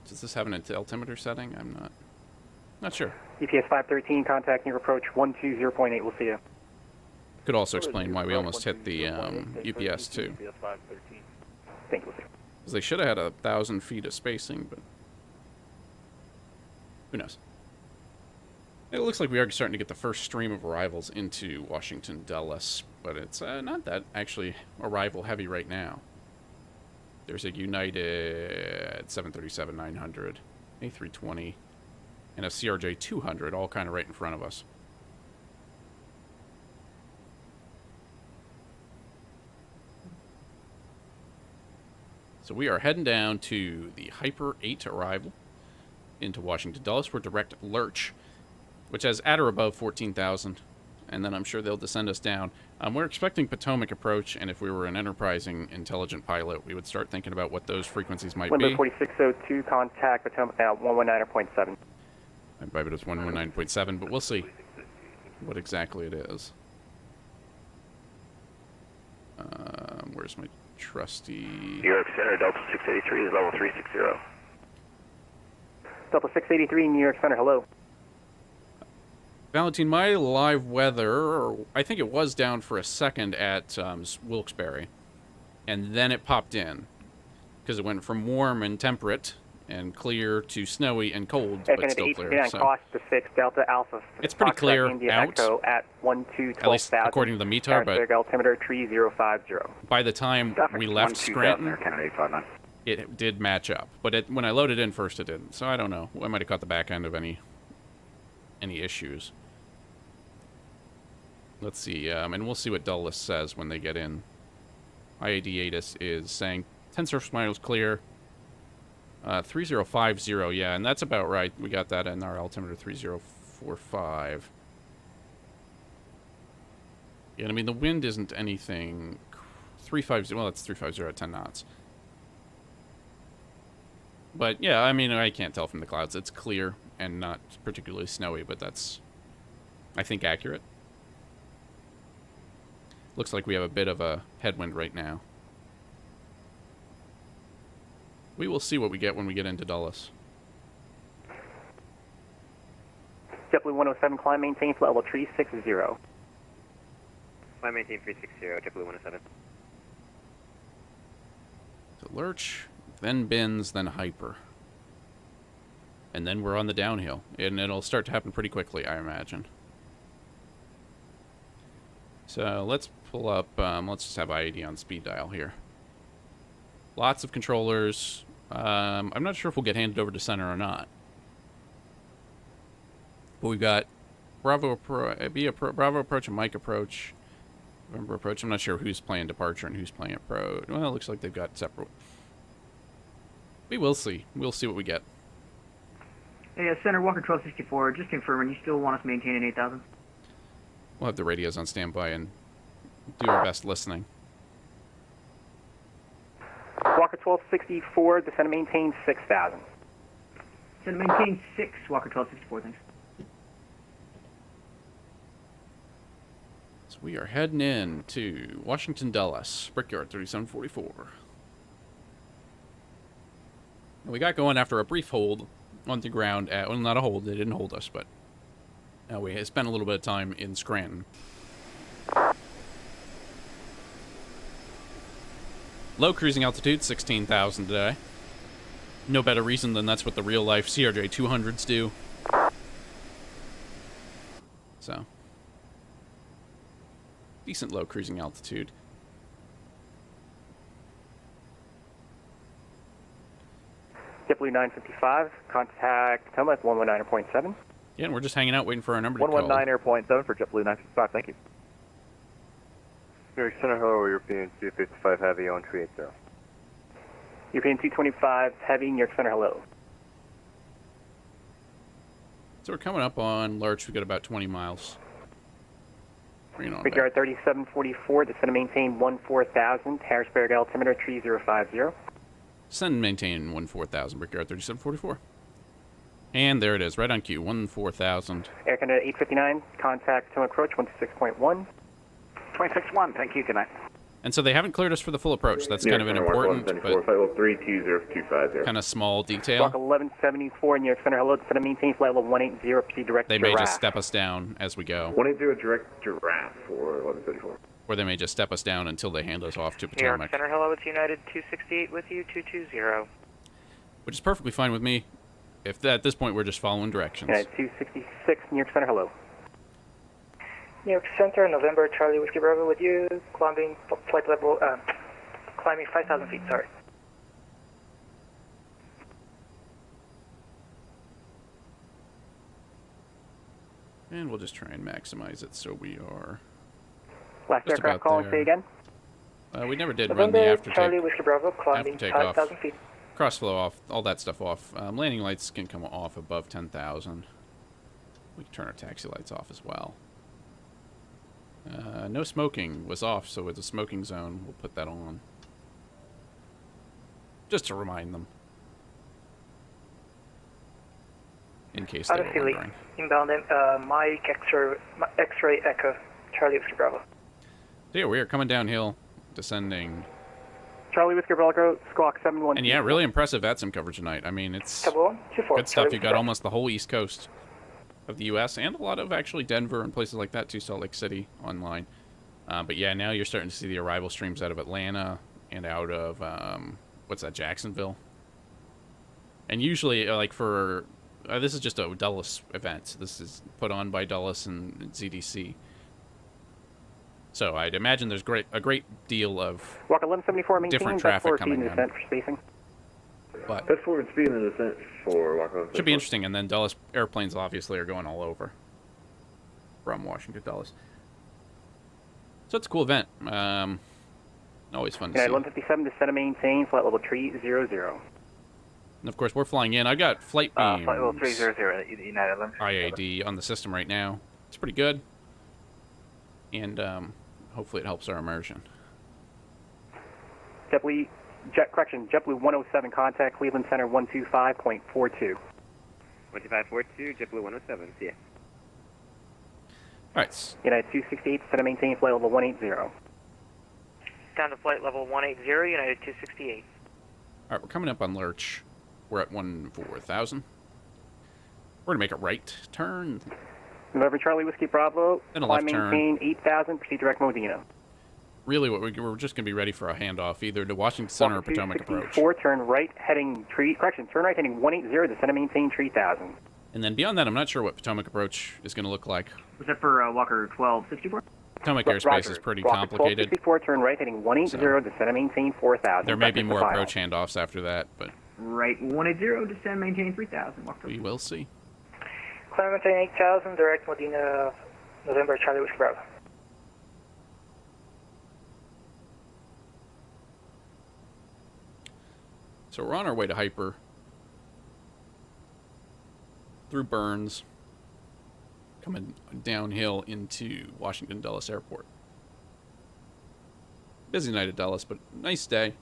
Does this have an altimeter setting? I'm not sure. EPS 513, contacting your approach 120.8. We'll see you. Could also explain why we almost hit the UPS too. Thank you. Because they should have had 1,000 feet of spacing, but who knows? It looks like we are starting to get the first stream of arrivals into Washington Dulles, but it's not that actually arrival heavy right now. There's a United 737-900, A320, and a CRJ700 all kind of right in front of us. So we are heading down to the Hyper 8 arrival into Washington Dulles for direct lurch, which has at or above 14,000, and then I'm sure they'll descend us down. We're expecting Potomac approach, and if we were an enterprising, intelligent pilot, we would start thinking about what those frequencies might be. 4602, contact Potomac now 119.7. I bet it's 119.7, but we'll see what exactly it is. Where's my trusty... New York Center, Delta 683 is level 360. Delta 683, New York Center, hello. Valentine, my live weather, I think it was down for a second at Wilkes-Barre, and then it popped in, because it went from warm and temperate and clear to snowy and cold, but still clear. So. Cost to 6, Delta Alpha. It's pretty clear India out, Echo at 12,000, at least according to the METAR, but altimeter 3050. By the time we left Scranton, it did match up. But when I loaded in first, it didn't. So I don't know. I might have caught the back end of any issues. Let's see, and we'll see what Dulles says when they get in. IAD-8 is saying 10 surface miles clear. 3050, yeah, and that's about right. We got that in our altimeter 3045. Yeah, I mean, the wind isn't anything... 350, well, that's 350 at 10 knots. But, yeah, I mean, I can't tell from the clouds. It's clear and not particularly snowy, but that's, I think, accurate. Looks like we have a bit of a headwind right now. We will see what we get when we get into Dulles. JetBlue 107, climb maintain flight level 360. Climb maintain 360, JetBlue 107. So lurch, then bins, then hyper. And then we're on the downhill. And it'll start to happen pretty quickly, I imagine. So let's pull up, let's just have IAD on speed dial here. Lots of controllers. I'm not sure if we'll get handed over to center or not. But we've got Bravo approach and Mike approach. November approach. I'm not sure who's playing departure and who's playing approach. Well, it looks like they've got separate. We will see. We'll see what we get. Hey, Center Walker 1264, just confirming, you still want us maintaining 8,000? We'll have the radios on standby and do our best listening. Walker 1264, descend and maintain 6,000. Descend and maintain 6, Walker 1264, thanks. So we are heading in to Washington Dulles, Brickyard 3744. We got going after a brief hold on the ground at, well, not a hold, they didn't hold us, but we spent a little bit of time in Scranton. Low cruising altitude, 16,000 today. No better reason than that's what the real-life CRJ700s do. So, decent low cruising altitude. JetBlue 955, contact Potomac 119.7. Yeah, and we're just hanging out waiting for our number to call. 119.7 for JetBlue 955, thank you. New York Center, hello, European 255 Heavy on 380. European 225 heavy, New York Center, hello. So we're coming up on Lurch. We've got about 20 miles. Bring it on Brickyard 3744, descend and maintain 14,000, Harrisburg altimeter 3050. Send and maintain 14,000, Brickyard 3744. And there it is, right on cue, 14,000. Air Canada 859, contact Potomac approach 126.1. 26-1, thank you, good night. And so they haven't cleared us for the full approach. That's kind of an important, but kind of small detail. Squawk 1174, New York Center, hello, descend and maintain flight level 180, proceed direct They giraffe. may just step us down as we go. 180 direct giraffe for 1134. Or they may just step us down until they hand us off to New York Potomac. Center, hello, it's United 268 with you, 220. Which is perfectly fine with me. If at this point we're just following directions. United 266, New York Center, hello. New York Center, November, Charlie Whiskey Bravo with you, climbing flight level, climbing 5,000 feet, sorry. And we'll just try and maximize it so we are Last just aircraft about calling, there. say again. We never did November, run the after Charlie Whiskey Bravo, climbing 5,000 feet. Cross flow off, all that stuff off. Landing lights can come off above 10,000. We can turn our taxi lights off as well. No smoking was off, so with the smoking zone, we'll put that on. Just to remind them. In case they were wondering. Inbound, Mike X-ray Echo, Charlie Whiskey Bravo. So yeah, we are coming downhill, descending. Charlie Whiskey Bravo, squawk 71. And yeah, really impressive Vatsim coverage tonight. I mean, it's good stuff. Charlie You got almost the whole East Coast of the U.S. and a lot of actually Denver and places like that too, Salt Lake City online. But yeah, now you're starting to see the arrival streams out of Atlanta and out of what's that, Jacksonville. And usually, like for this is just a Dulles event. This is put on by Dulles and ZDC. So I'd imagine there's a great deal of Walk 1174, maintain different traffic coming in. descent for spacing. But That's forward speed in the descent for Walk 1174. should be interesting. And then Dulles airplanes obviously are going all over from Washington to Dulles. So it's a cool event. Always fun to see. United 157, descend and maintain flight level 300. And of course, we're flying in. I've got flight beams, Flight level 300, United 11. IAD on the system right now. It's pretty good. And hopefully it helps our immersion. JetBlue 107, contact Cleveland Center 125.42. 2542, JetBlue 107, see ya. All right. United 268, descend and maintain flight level 180. Down to flight level 180, United 268. All right, we're coming up on Lurch. We're at 14,000. We're going to make a right turn. November Charlie Whiskey Bravo, Then a climb left turn. maintain 8,000, proceed direct Modena. Really, what we're just going to be ready for a handoff, either to Washington Center or Potomac approach. 4, turn right heading turn right heading 180, descend and maintain 3,000. And then beyond that, I'm not sure what Potomac approach is going to look like. Was that for Walker 1264? Potomac airspace is pretty complicated. 1264, turn right heading 180, descend and maintain 4,000. There may be more approach handoffs after that, but Right 180, descend, maintain 3,000. we will see. Climb maintain 8,000, direct Modena, November, Charlie Whiskey Bravo. So we're on our way to Hyper, through Burns, coming downhill into Washington Dulles Airport. Busy night at Dulles, but nice day.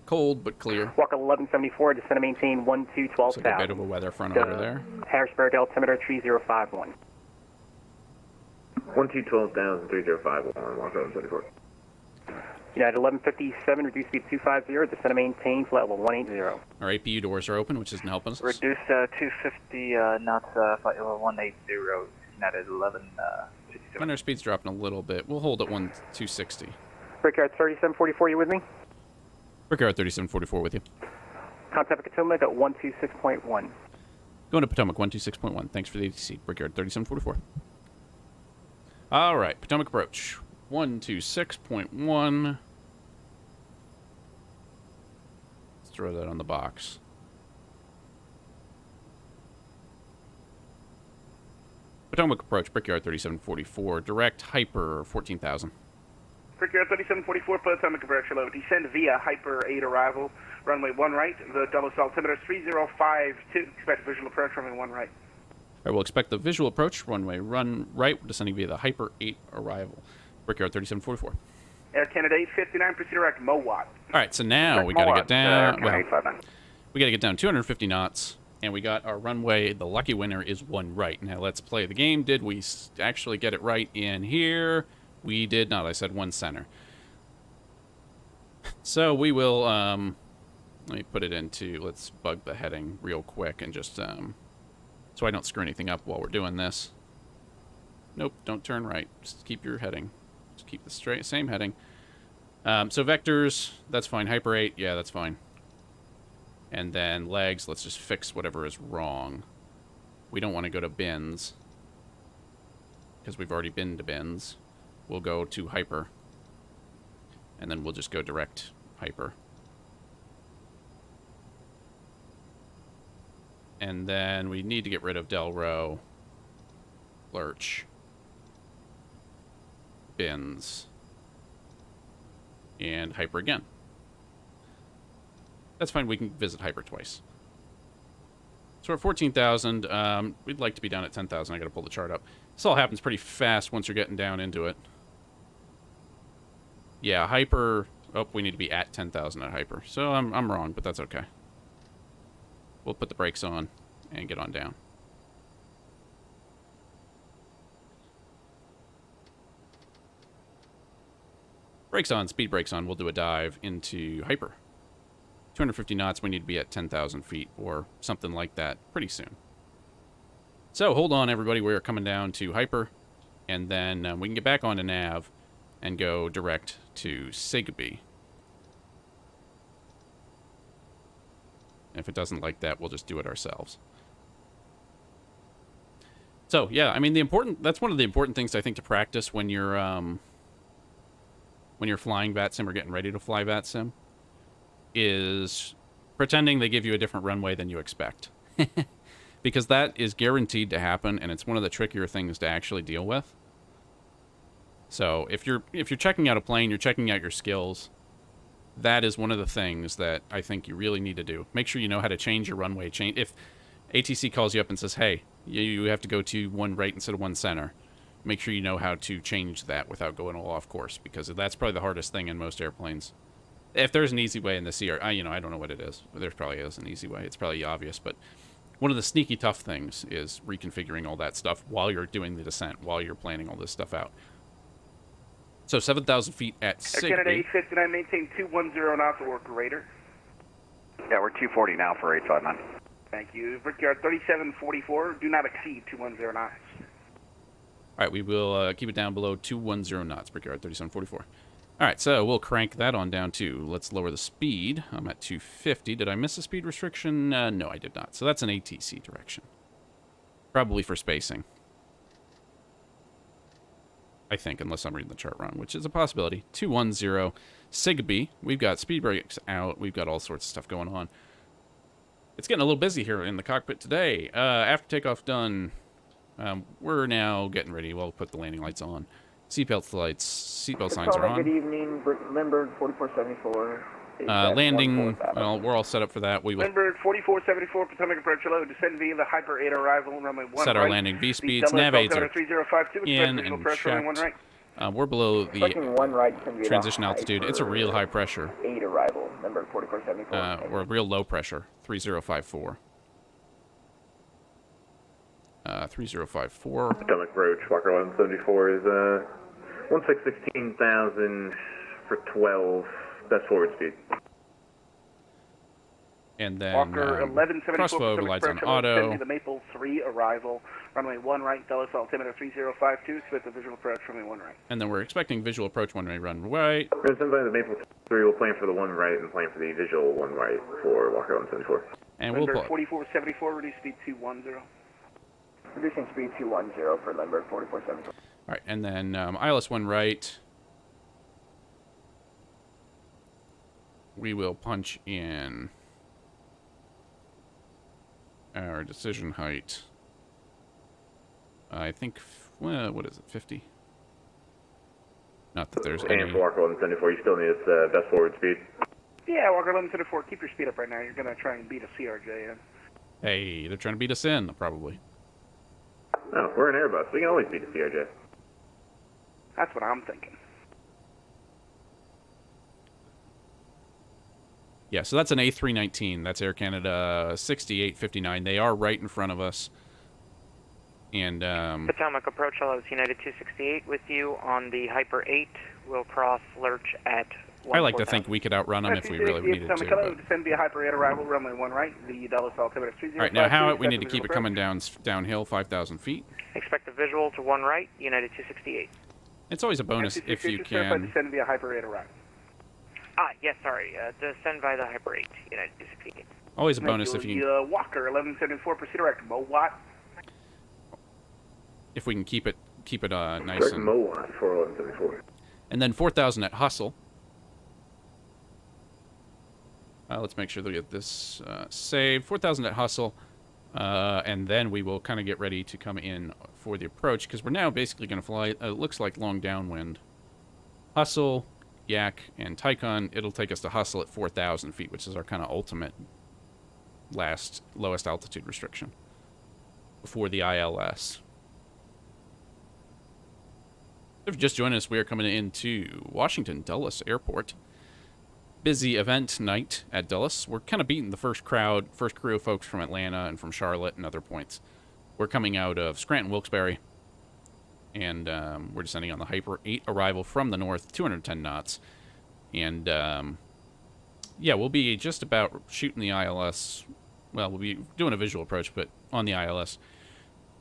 Cold but clear. Walk 1174, descend and maintain 1212,000. So a bit of a weather front over there. Harrisburg altimeter 3051. 12,000, 3051, Walk 1174. United 1157, reduce speed 250, descend and maintain flight level 180. Our APU doors are open, which isn't helping us. Reduce 250 knots, flight level 180, United 1157. And our speed's dropping a little bit. We'll hold at 260. Brickyard 3744, you with me? Brickyard 3744 with you. Contact Potomac at 126.1. Going to Potomac 126.1. Thanks for the ATC. Brickyard 3744. All right, Potomac approach 126.1. Let's throw that on the box. Potomac approach, Brickyard 3744. Direct Hyper 14,000. Brickyard 3744, potomac approach, hello. Descend via Hyper 8 arrival, runway 1 right. The double altimeter is 3052. Expect visual approach, runway 1 right. All right, we'll expect the visual approach, runway run right. We're descending via the Hyper 8 arrival. Brickyard 3744. Air Canada 859, proceed direct, Mowat. All right, so now we got to get down. Well, we got to get down 250 knots, and we got our runway. The lucky winner is 1 right. Now let's play the game. Did we actually get it right in here? We did not. I said 1 center. So we will. Let me put it into. Let's bug the heading real quick and just so I don't screw anything up while we're doing this. Nope, don't turn right. Just keep your heading. Just keep the same heading. So vectors, that's fine. Hyper 8, yeah, that's fine. And then legs, let's just fix whatever is wrong. We don't want to go to bins, because we've already been to bins. We'll go to hyper. And then we'll just go direct hyper. And then we need to get rid of Delro, Lurch, bins, and hyper again. That's fine. We can visit hyper twice. So we're at 14,000. We'd like to be down at 10,000. I got to pull the chart up. This all happens pretty fast once you're getting down into it. Yeah, hyper. Oh, we need to be at 10,000 at hyper. So I'm wrong, but that's okay. We'll put the brakes on and get on down. Brakes on, speed brakes on. We'll do a dive into hyper. 250 knots, we need to be at 10,000 feet or something like that pretty soon. So hold on, everybody. We're coming down to hyper, and then we can get back onto nav and go direct to Sigby. And if it doesn't like that, we'll just do it ourselves. So yeah, I mean that's one of the important things I think to practice when you're flying Vatsim or getting ready to fly Vatsim, is pretending they give you a different runway than you expect. Because that is guaranteed to happen, and it's one of the trickier things to actually deal with. So if you're checking out a plane, you're checking out your skills, that is one of the things that I think you really need to do. Make sure you know how to change your runway. If ATC calls you up and says, hey, you have to go to 1 right instead of 1 center, make sure you know how to change that without going all off course, because that's probably the hardest thing in most airplanes. If there's an easy way in the CR, I don't know what it is. There probably is an easy way. It's probably obvious, but one of the sneaky tough things is reconfiguring all that stuff while you're doing the descent, while you're planning all this stuff out. So 7,000 feet at Sigby. Canada 859, maintain 210 knots or greater. Yeah, we're 240 now for 859. Thank you. Brickyard 3744, do not exceed 210 knots. All right, we will keep it down below 210 knots, Brickyard 3744. All right, so we'll crank that on down to, let's lower the speed. I'm at 250. Did I miss a speed restriction? No, I did not. So that's an ATC direction. Probably for spacing. I think, unless I'm reading the chart wrong, which is a possibility. 210 Sigby. We've got speed brakes out. We've got all sorts of stuff going on. It's getting a little busy here in the cockpit today. After takeoff done, we're now getting ready. We'll put the landing lights on. Seatbelt signs are on. Good evening, Lindbergh 4474. Landing, well, we're all set up for that. We will Lindbergh 4474, Potomac approach, hello. Descend via the Hyper 8 arrival, runway 1 set our right. landing V speeds. Nav aids are 3052, in and checked. We're below the transition altitude. It's a real high pressure. 8 arrival, Lindbergh 4474. Or a real low pressure, 3054. 3054. Potomac approach, Walker 174 is 16,000 for 12. That's forward speed. And then Walker 1174 crossflow overlights on auto. The Maple 3 arrival, runway 1 right, Dulles altimeter 3052, expect the visual approach runway 1 right. And then we're expecting visual approach 1 right, run right. Resident by the Maple 3 will plan for the 1 right and plan for the visual 1 right for Walker 174. And we'll Lindbergh 4474, reduce speed 210. Reducing speed 210 for Lindbergh 4474. All right, and then ILS 1 right. We will punch in our decision height. I think, well, what is it, 50? Not that there's And any... for Walker 1174, you still need its best forward speed. Yeah, Walker 1174, keep your speed up right now. You're going to try and beat a CRJ in. Hey, they're trying to beat us in, probably. No, we're an Airbus. We can always beat a CRJ. That's what I'm thinking. Yeah, so that's an A319. That's Air Canada 6859. They are right in front of us. And, Potomac approach, hello, it's United 268 with you on the Hyper 8. We'll cross lurch at 1. I like to think we could outrun them if we really needed to. Hello, descend via Hyper 8 arrival, runway 1 right, the Dallas altimeter 3052. Alright, now how we need to keep it coming downhill 5,000 feet. Expect a visual to 1 right, United 268. It's always a bonus if you can... Descend via Hyper 8 arrival. Ah, yes, sorry, descend via the Hyper 8, United 268. Always a bonus if you... Walker 1174, proceed direct, Mowat. If we can keep it nice and... Mowat for 1174. And then 4,000 at Hustle. Let's make sure that we get this saved. 4,000 at Hustle. And then we will kind of get ready to come in for the approach, because we're now basically going to fly, it looks like long downwind. Hustle, Yak, and Tycon. It'll take us to Hustle at 4,000 feet, which is our kind of ultimate lowest altitude restriction before the ILS. If you just joined us, we are coming into Washington Dulles Airport. Busy event night at Dulles. We're kind of beating the first crew of folks from Atlanta and from Charlotte and other points. We're coming out of Scranton Wilkes-Barre, and we're descending on the Hyper 8 arrival from the north, 210 knots. And yeah, we'll be just about shooting the ILS. Well, we'll be doing a visual approach, but on the ILS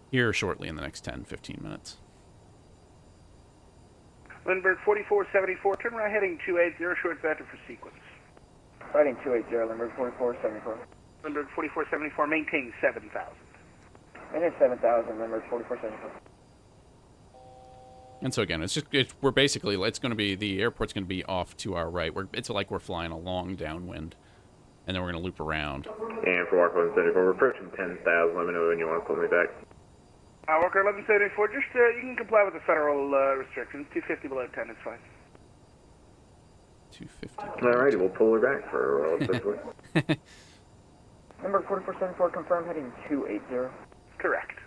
here shortly in the next 10-15 minutes. Lindbergh 4474, turn right heading 280, short vector for sequence. Heading 280, Lindbergh 4474. Lindbergh 4474, maintain 7,000. Maintain 7,000, Lindbergh 4474. And so again, we're basically, it's going to be, the airport's going to be off to our right. It's like we're flying a long downwind, and then we're going to loop around. And for Walker 1174, we're approaching 10,000. Let me know when you want to pull me back. Walker 1174, just, you can comply with the federal restrictions. 250 below 10 is fine. 250. Alrighty, we'll pull her back for 1174. Number 4474, confirm heading 280. Correct.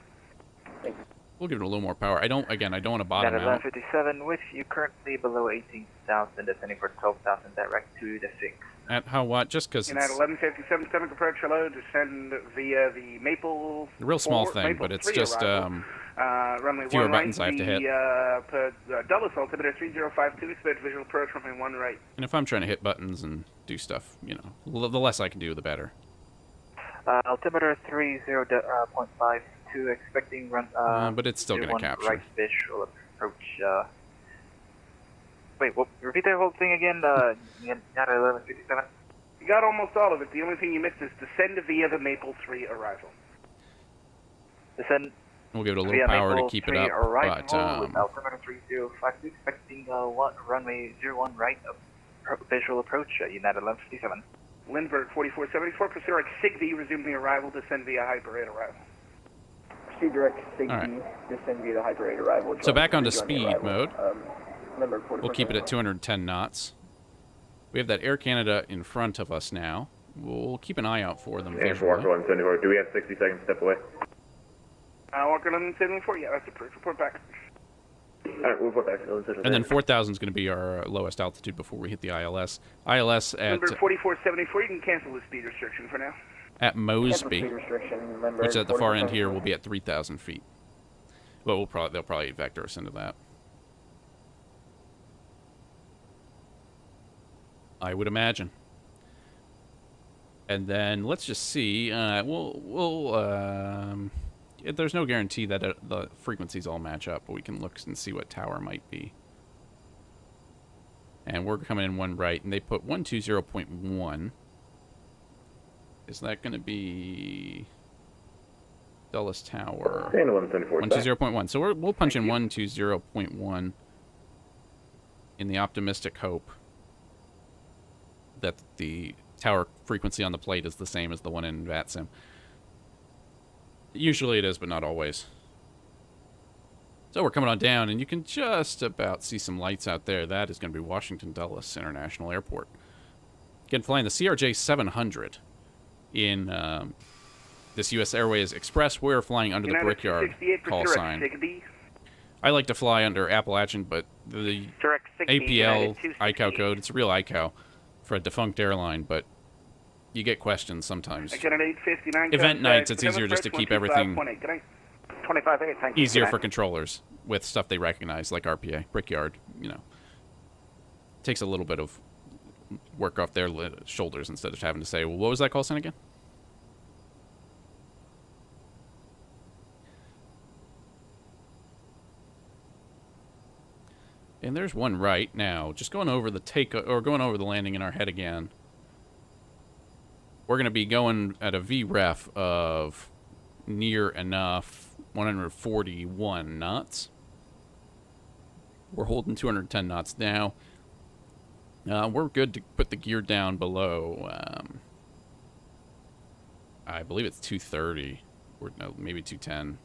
Thank you. We'll give it a little more power. I don't want to bottom out. 1157 with you, currently below 18,000, descending for 12,000, direct to the 6. At how what? Just because United 1157, stomach approach, hello, descend via the Maple... A real small thing, Maple but it's just runway fewer 1 buttons right, I have to hit. Dulles altimeter 3052, expect visual approach, runway 1 right. And if I'm trying to hit buttons and do stuff, you know, the less I can do, the better. Altimeter 30.52, expecting run... but it's still going to capture. Right visual approach, wait, repeat that whole thing again, United 1157. You got almost all of it. The only thing you missed is descend via the Maple 3 arrival. Descend. We'll give it a little power to keep it up, but altimeter 3052, expecting runway 01 right, visual approach, United 1157. Lindbergh 4474, proceed direct SIG-V, resume the arrival, descend via Hyper 8 arrival. Proceed direct SIG-V, descend via the Hyper 8 arrival. So back onto speed mode. We'll keep it at 210 knots. We have that Air Canada in front of us now. We'll keep an eye out for them. And for Walker 1174, do we have 60 seconds to step away? Walker 1174, yeah, that's approved. Report back. Alright, we'll report back. And then 4,000 is going to be our lowest altitude before we hit the ILS. ILS at... Number 4474, you can cancel the speed restriction for now. At Mosby, which is at the far end here, will be at 3,000 feet. But they'll probably vector us into that. I would imagine. And then let's just see. There's no guarantee that the frequencies all match up, but we can look and see what tower might be. And we're coming in 1 right, and they put 120.1. Is that going to be Dulles Tower? 120.1. So we'll punch in 120.1 in the optimistic hope that the tower frequency on the plate is the same as the one in Vatsim. Usually it is, but not always. So we're coming on down, and you can just about see some lights out there. That is going to be Washington Dulles International Airport. Again, flying the CRJ700 in this U.S. Airways Express. We're flying under the Brickyard call sign. I like to fly under Appalachian, but the APL ICAO code, it's a real ICAO for a defunct airline, but you get questions sometimes. Event nights, it's easier just to keep everything easier for controllers with stuff they recognize, like RPA, Brickyard, you know. Takes a little bit of work off their shoulders instead of having to say, well, what was that call sign again? And there's one right now. Just going over the going over the landing in our head again. We're going to be going at a VREF of near enough 141 knots. We're holding 210 knots now. We're good to put the gear down below. I believe it's 230, or no, maybe 210.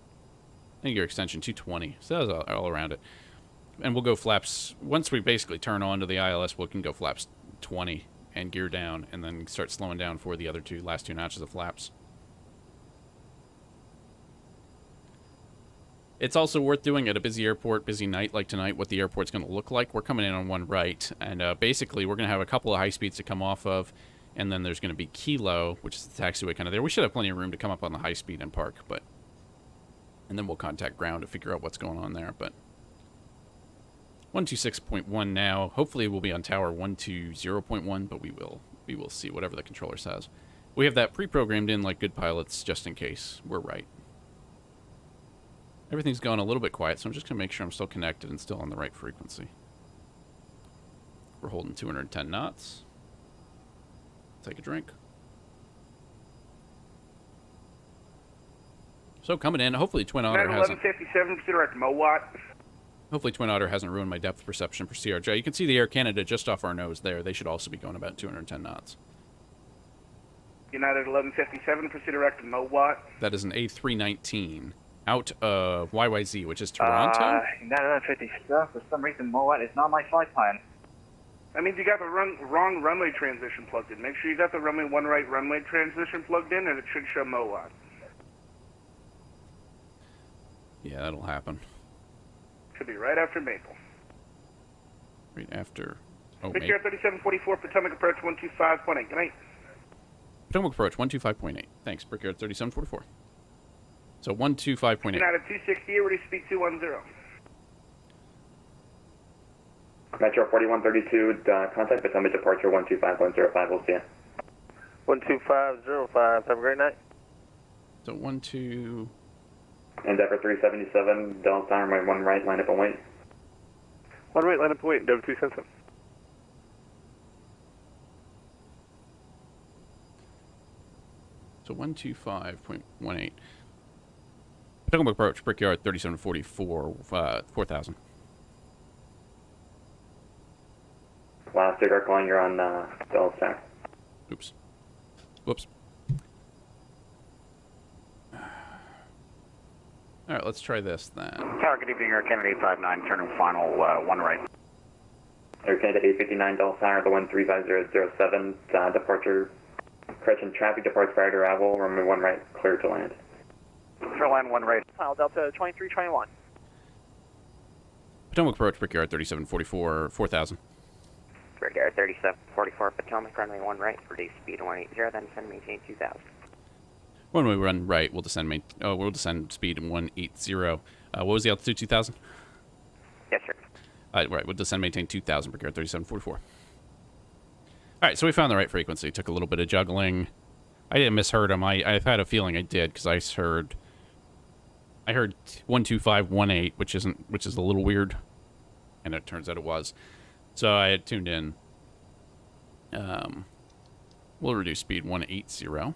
I think gear extension 220. So that's all around it. And we'll go flaps, once we basically turn on to the ILS, we can go flaps 20 and gear down, and then start slowing down for the last two notches of flaps. It's also worth doing at a busy airport, busy night like tonight, what the airport's going to look like. We're coming in on one right, and basically we're going to have a couple of high speeds to come off of, and then there's going to be Kilo, which is the taxiway kind of there. We should have plenty of room to come up on the high speed and park, but... And then we'll contact ground to figure out what's going on there, but... 126.1 now. Hopefully we'll be on tower 120.1, but we will see whatever the controller says. We have that pre-programmed in like good pilots just in case we're right. Everything's going a little bit quiet, so I'm just going to make sure I'm still connected and still on the right frequency. We're holding 210 knots. Take a drink. So coming in, hopefully Twin Otter hasn't... 1157, direct Mowat. Hopefully Twin Otter hasn't ruined my depth perception for CRJ. You can see the Air Canada just off our nose there. They should also be going about 210 knots. United 1157, proceed direct Mowat. That is an A319 out of YYZ, which is Toronto. United 1150, for some reason Mowat is not my flight plan. That means you got the wrong runway transition plugged in. Make sure you got the runway 1 right runway transition plugged in, and it should show Mowat. Yeah, that'll happen. Should be right after Maple. Right after... Oh, Victor 3744, Potomac approach 125.8. Good night. Potomac approach 125.8. Thanks, Brickyard 3744. So 125.8. United 260, ready speed 210. Metro 4132, contact Potomac departure 125.05. We'll see you. 12505. Have a great night. So 12... Endeavor 377, Dallas Tower, my 1 right, line up and wait. 1 right, line up and wait, Endeavor 377. So 125.18. Potomac approach, Brickyard 3744, 4000. Last cigar calling, you're on Dallas Tower. Oops. Whoops. All right, let's try this then. Tower, good evening, Air Canada 859, turning final 1 right. Air Canada 859, Dallas Tower, the 135.007, departure, correction, traffic departs prior to arrival, runway 1 right, clear to land. Clear land 1 right. Final Delta 2321. Potomac approach, Brickyard 3744, 4000. Brickyard 3744, Potomac, runway 1 right, reduce speed 180, then descend maintain 2000. When we run right, we'll descend we'll descend speed 180. What was the altitude, 2000? Yes, sir. Right, we'll descend maintain 2000, Brickyard 3744. All right, so we found the right frequency. Took a little bit of juggling. I didn't misheard him. I've had a feeling I did, because I heard 12518, which is a little weird, and it turns out it was. So I had tuned in. We'll reduce speed 180.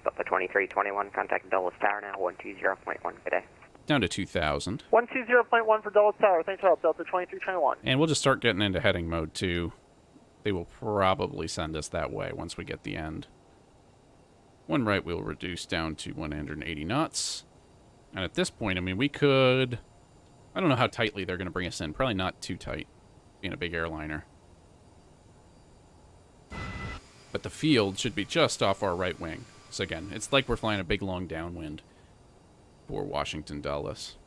Delta 2321, contact Dulles Tower now, 120.1, good day. Down to 2000. 120.1 for Dulles Tower, thanks for help, Delta 2321. And we'll just start getting into heading mode, too. They will probably send us that way once we get the end. 1 right we'll reduce down to 180 knots. And at this point, I mean, we could I don't know how tightly they're going to bring us in. Probably not too tight, being a big airliner. But the field should be just off our right wing. So again, it's like we're flying a big long downwind for Washington Dulles.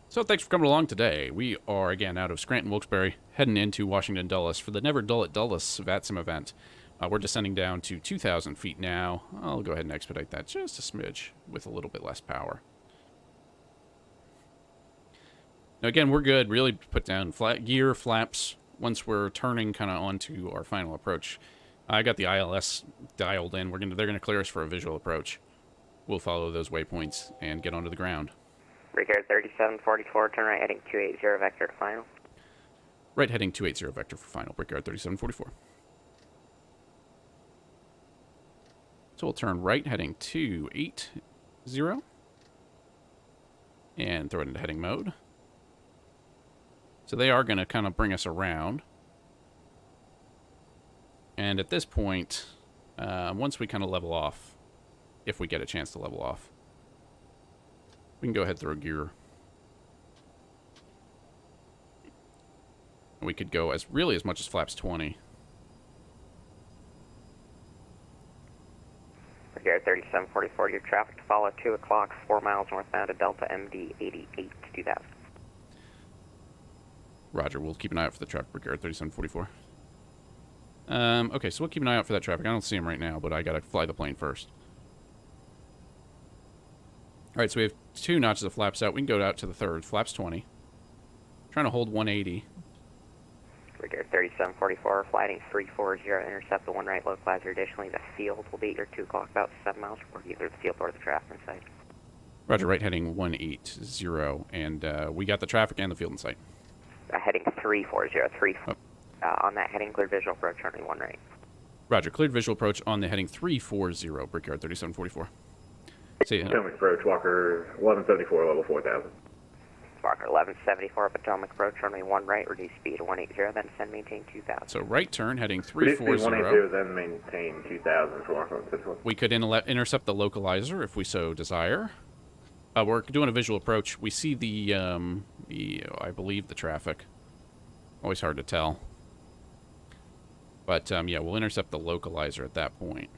So thanks for coming along today. We are, again, out of Scranton, Wilkes-Barre, heading into Washington Dulles for the Never Dull at Dulles Vatsim event. We're descending down to 2,000 feet now. I'll go ahead and expedite that just a smidge with a little bit less power. Now, again, we're good. Really put down flat gear, flaps, once we're turning kind of onto our final approach. I got the ILS dialed in. They're gonna clear us for a visual approach. We'll follow those waypoints and get onto the ground. Brigade 3744, turn right heading 280 vector to final. Right heading 280 vector for final. Brickyard 3744. So we'll turn right heading 280 and throw it into heading mode. So they are going to kind of bring us around. And at this point, once we kind of level off, if we get a chance to level off, we can go ahead and throw gear. We could go as much as flaps 20. Brigade 3744, your traffic to follow 2 o'clock, 4 miles northbound to Delta MD 88 2000. Roger, we'll keep an eye out for the traffic, Brigade 3744. Okay, so we'll keep an eye out for that traffic. I don't see him right now, but I gotta fly the plane first. Alright, so we have 2 notches of flaps out. We can go out to the third. Flaps 20. Trying to hold 180. Brigade 3744, flighting 340, intercept the 1 right localizer. Additionally, the field will be at your 2 o'clock, about 7 miles from either the field or the traffic in sight. Roger, right heading 180, and we got the traffic and the field in sight. Heading 340, on that heading, clear visual approach, turning 1 right. Roger, cleared visual approach on the heading 340, Brickyard 3744. Potomac approach, Walker 1174, level 4000. Walker 1174, Potomac approach, runway 1 right, reduce speed to 180, then descend, maintain 2000. So right turn, heading Reduce 340. speed 180, then maintain 2000 for Walker 1174. We could intercept the localizer if we so desire. We're doing a visual approach. We see I believe the traffic. Always hard to tell. But, yeah, we'll intercept the localizer at that point.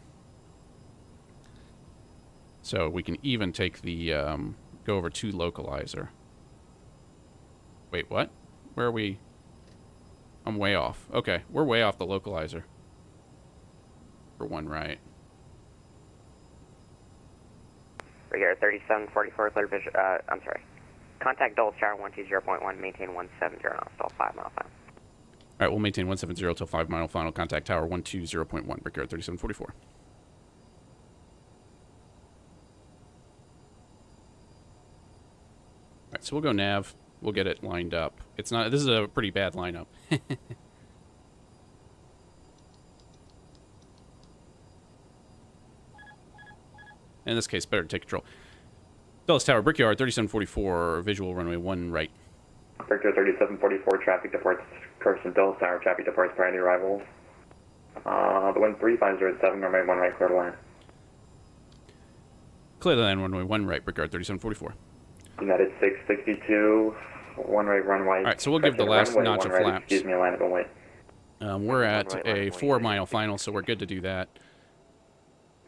So we can even take the, go over to localizer. Wait, what? Where are we? I'm way off. Okay, we're way off the localizer. For 1 right. Brigade 3744, clear vision, I'm sorry. Contact Dulles Tower 120.1, maintain 170, stall 5 mile final. Alright, we'll maintain 170 till 5 mile final. Contact Tower 120.1, Brickyard 3744. Alright, so we'll go nav. We'll get it lined up. This is a pretty bad lineup. In this case, better to take control. Dulles Tower, Brickyard 3744, visual runway 1 right. Brickyard 3744, traffic departs Carson Dulles Tower, traffic departs prior to arrival. The wind 3507, runway 1 right, clear to land. Clear the land, runway 1 right, Brickyard 3744. United 662, 1 right runway. Alright, so we'll give the last notch of flaps. Excuse me, land of way. We're at a 4 mile final, so we're good to do that.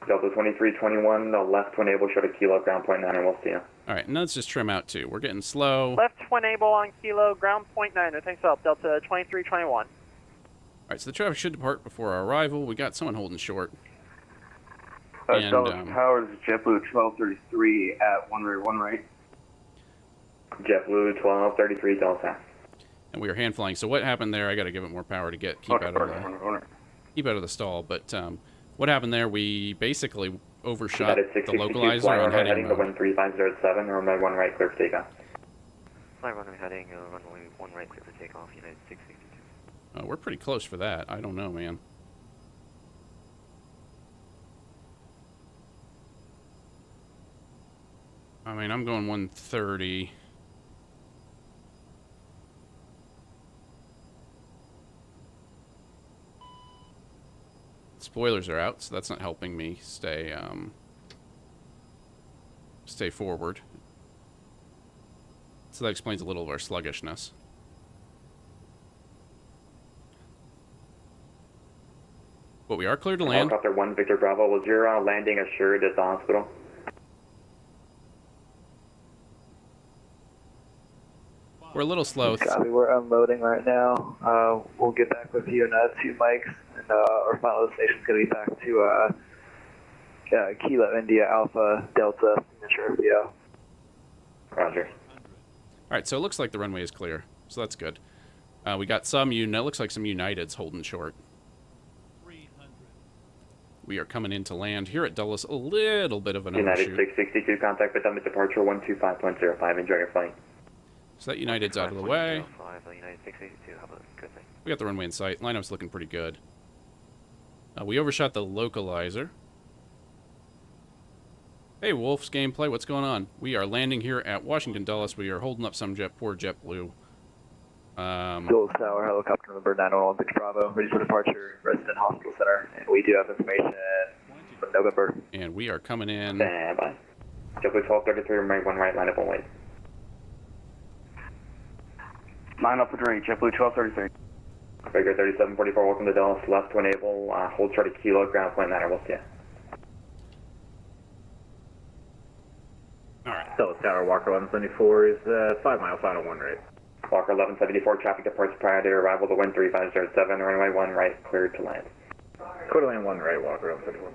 Delta 2321, the left twin able, short of kilo, ground point 9, and we'll see you. Alright, and let's just trim out too. We're getting slow. Left twin able on kilo, ground point 9, thanks up, Delta 2321. Alright, so the traffic should depart before our arrival. We got someone holding short. Dulles Towers, JetBlue 1233 at 1 right. JetBlue 1233, Dulles Tower. And we are hand flying. So what happened there? I got to give it more power to keep out of the stall. But what happened there? We basically overshot the localizer on heading the wind 3507, runway 1 right, clear for takeoff. Fly runway heading, runway 1 right, clear for takeoff, United 662. We're pretty close for that. I don't know, man. I mean, I'm going 130. Spoilers are out, so that's not helping me stay forward. So that explains a little of our sluggishness. But we are clear to land. Helicopter 1, Victor Bravo, was your landing assured at the hospital? We're a little slow. Copy, we're unloading right now. We'll get back with you in 2 mics, and our final destination is going to be back to Kilo India Alpha Delta signature VO. Roger. Alright, so it looks like the runway is clear. So that's good. We got some it looks like some Uniteds holding short. We are coming in to land here at Dulles. A little bit of an United overshoot. 662, contact with them at departure 125.05. Enjoy your flight. So that United's out of the way. United 682, how about good thing? We got the runway in sight. Lineup's looking pretty good. We overshot the localizer. Hey, Wolf's gameplay, what's going on? We are landing here at Washington Dulles. We are holding up some poor JetBlue. Dulles Tower, helicopter number 911, Victor Bravo, ready for departure, Resident Hospital Center, and we do have information for November. And we are coming in. Stand by. JetBlue 1233, right, 1 right, line up 1 wait. Line up with range, JetBlue 1233. Figure 3744, welcome to Dulles, left to enable, hold short of Kilo, ground point ladder, we'll see ya. Alright. Dulles Tower, Walker 1174 is 5 mile final 1 right. Walker 1174, traffic departs prior to arrival to wind 3507, runway 1 right, cleared to land. Clear to land 1 right, Walker 1174.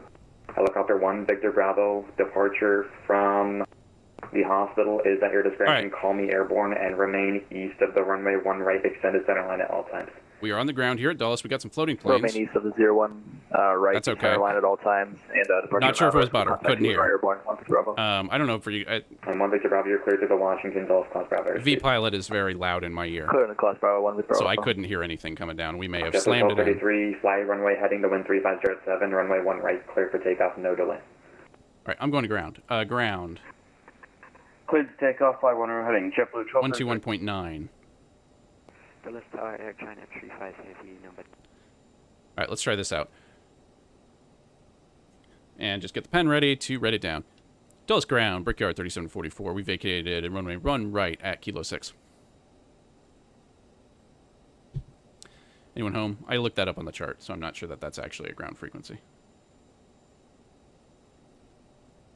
Helicopter 1, Victor Bravo, departure from the hospital is at your discretion. Call me airborne and remain east of the runway 1 right, extended center line at all times. We are on the ground here at Dulles. We got some floating planes. Remain east of the 01 right, that's okay. center line at all times, and departure. Not sure if it was butter. Couldn't hear. Airborne, 1 Victor Bravo. I don't know for you. And 1 Victor Bravo, you're cleared to the Washington Dulles Class Bravo. V-pilot is very loud in my ear. Clear in the Class Bravo, 1 Victor Bravo. So I couldn't hear anything coming down. We may have JetBlue slammed it in. 1233, fly runway heading to wind 3507, runway 1 right, clear for takeoff, no delay. Alright, I'm going to ground. Ground. Cleared to takeoff, fly 1 heading, JetBlue 1233. 121.9. Dulles Tower, Air China 3550, number. Alright, let's try this out. And just get the pen ready to write it down. Dulles ground, Brickyard 3744. We vacated and runway run right at Kilo 6. Anyone home? I looked that up on the chart, so I'm not sure that that's actually a ground frequency.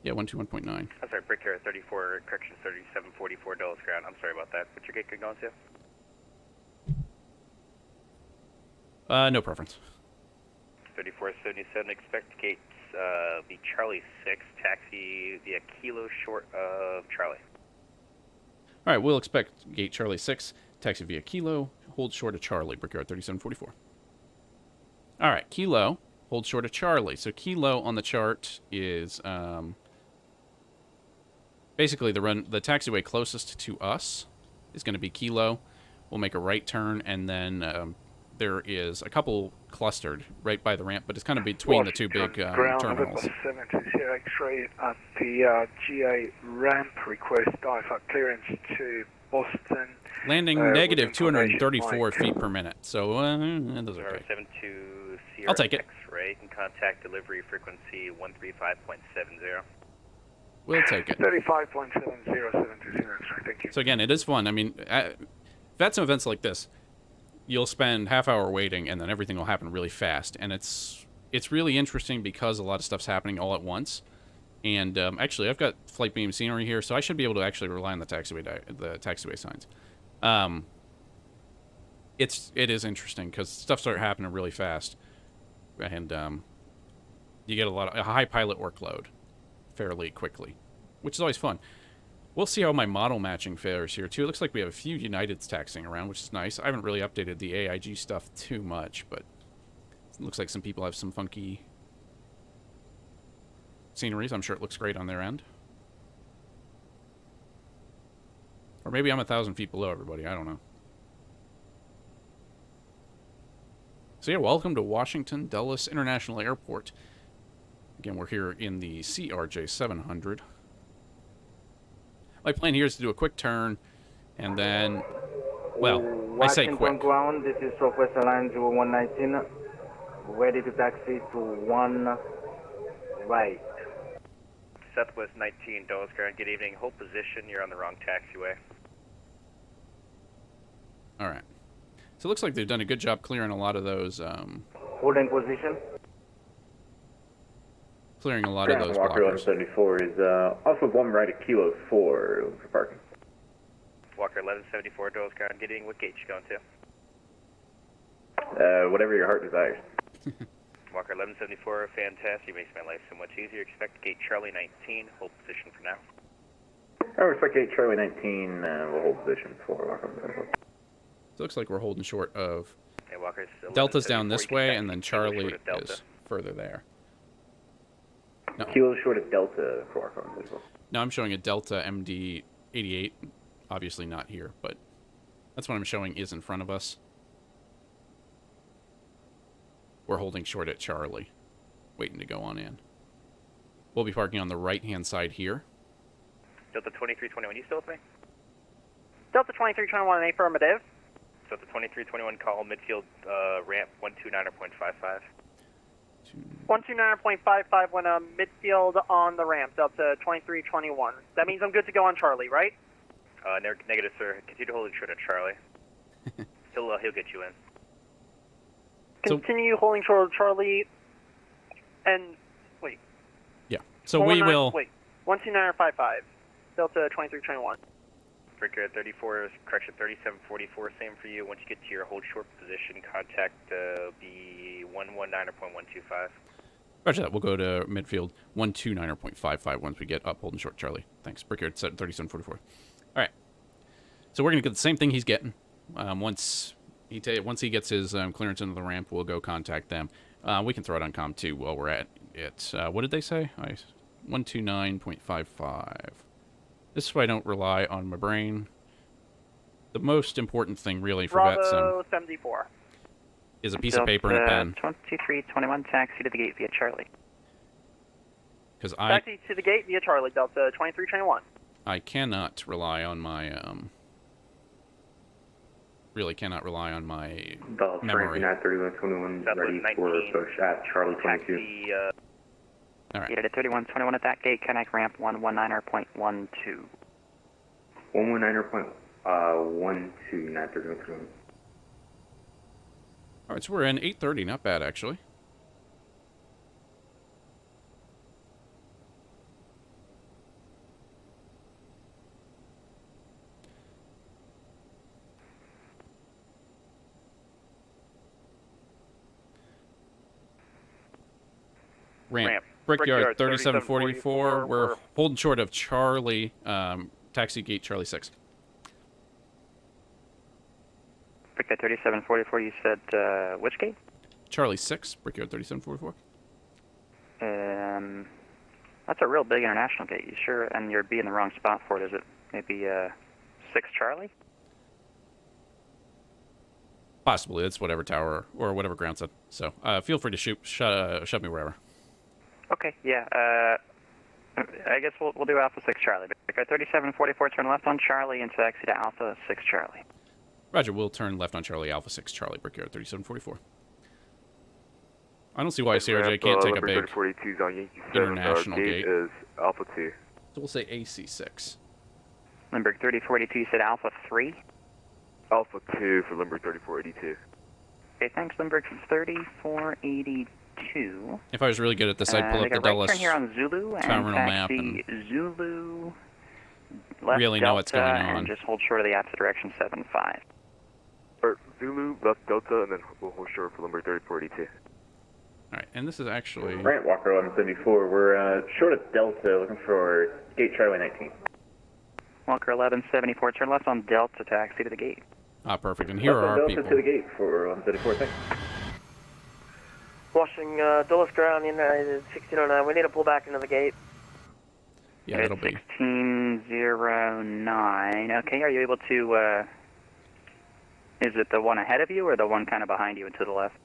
Yeah, 121.9. I'm sorry, Brickyard 34, correction 3744, Dulles ground. I'm sorry about that. What's your gate code going to? No preference. 3477, expect gates be Charlie 6, taxi via Kilo short of Charlie. Alright, we'll expect gate Charlie 6, taxi via Kilo, hold short of Charlie, Brickyard 3744. Alright, Kilo, hold short of Charlie. So Kilo on the chart is basically the taxiway closest to us is going to be Kilo. We'll make a right turn, and then there is a couple clustered right by the ramp, but it's kind of between the two big terminals. 70 X-ray at the GA ramp, request IFAC clearance to Boston. Landing negative 234 feet per minute, so that's okay. 72 Sierra I'll take it. X-ray, can contact delivery frequency 135.70. We'll take it. 35.70, 720 X-ray, thank you. So again, it is fun. I mean, Vatsim events like this, you'll spend half hour waiting, and then everything will happen really fast. And it's really interesting because a lot of stuff's happening all at once. And actually, I've got flight beam scenery here, so I should be able to actually rely on the taxiway signs. It is interesting because stuff starts happening really fast, and you get a high pilot workload fairly quickly, which is always fun. We'll see how my model matching fares here, too. It looks like we have a few Uniteds taxiing around, which is nice. I haven't really updated the AIG stuff too much, but it looks like some people have some funky sceneries. I'm sure it looks great on their end. Or maybe I'm 1,000 feet below everybody. I don't know. So yeah, welcome to Washington Dulles International Airport. Again, we're here in the CRJ700. My plan here is to do a quick turn, and then, well, I say quick. Washington ground, this is Southwest Airlines 0119, ready to taxi to 1 right. Southwest 19, Dulles ground, good evening. Hold position, you're on the wrong taxiway. All right. So it looks like they've done a good job clearing a lot of those. Holding position. Clearing a lot of those Walker blockers. 1174 is off of 1 right at Kilo 4 for parking. Walker 1174, Doyle's ground. Getting what gate you going to? Whatever your heart desires. Walker 1174, fantastic. Makes my life so much easier. Expect gate Charlie 19. Hold position for now. I respect gate Charlie 19. We'll hold position for Walker 1174. So it looks like we're holding short of. Okay, Walker's Delta's down this way, and then Charlie is further there. No. Kilo short of Delta for Walker 1174. No, I'm showing a Delta MD88. Obviously not here, but that's what I'm showing is in front of us. We're holding short at Charlie, waiting to go on in. We'll be parking on the right-hand side here. Delta 2321, you still with me? Delta 2321, affirmative. Delta 2321, call midfield ramp 129.55. 129.55 when midfield on the ramp, Delta 2321. That means I'm good to go on Charlie, right? Negative, sir. Continue to hold it short at Charlie. He'll get you in. Continue holding short of Charlie, and wait. Yeah. So we will. Wait. 129.55. Delta 2321. Breaker at 34, correction 3744, same for you. Once you get to your hold short position, contact B 119.125. Roger that. We'll go to midfield 129.55 once we get up holding short Charlie. Thanks. Breaker at 3744. All right. So we're going to get the same thing he's getting. Once he gets his clearance into the ramp, we'll go contact them. We can throw it on comm too while we're at it. What did they say? 129.55. This is why I don't rely on my brain. The most important thing, really, for Bravo Vatsim 74 is a piece of paper and a pen. 2321, taxi to the gate via Charlie. Because taxi to the gate via Charlie, Delta 2321. I cannot rely on my really cannot rely on my memory. 3121 ready for push at Charlie 22. All right. At 3121 at that gate, connect ramp 119.12. 119.12, 3121. All right, so we're in 830. Not bad, actually. Ramp. Brickyard 3744. We're holding short of Charlie, taxi gate Charlie 6. Brickyard 3744, you said which gate? Charlie 6, Brickyard 3744. That's a real big international gate. You sure? And you're being the wrong spot for it. Is it maybe 6 Charlie? Possibly. It's whatever tower or whatever ground set. So feel free to shove me wherever. Okay, yeah. I guess we'll do Alpha 6 Charlie. Brickyard 3744, turn left on Charlie and taxi to Alpha 6 Charlie. Roger, we'll turn left on Charlie, Alpha 6 Charlie, Brickyard 3744. I don't see why CRJ can't take a big international gate. Is Alpha 2. So we'll say AC6. Limburg 3042, you said Alpha 3? Alpha 2 for Limburg 3482. Okay, thanks, Limburg 3482. If I was really good at this, I'd pull up the Dulles turn here on Zulu terminal and map taxi and Zulu left really know what's going on. And just hold short of the opposite direction 75. Zulu, left Delta, and then we'll hold short for Limburg 3482. Alright, and this is actually... Right, Walker 1174. We're short of Delta, looking for gate Charlie 19. Walker 1174, turn left on Delta, taxi to the gate. Ah, perfect. And here are our Delta people. to the gate for 1174, thanks. Washing Dulles ground, United 1609. We need to pull back into the gate. Yeah, that'll be. 1609. Okay, are you able to, is it the one ahead of you or the one kind of behind you and to the left?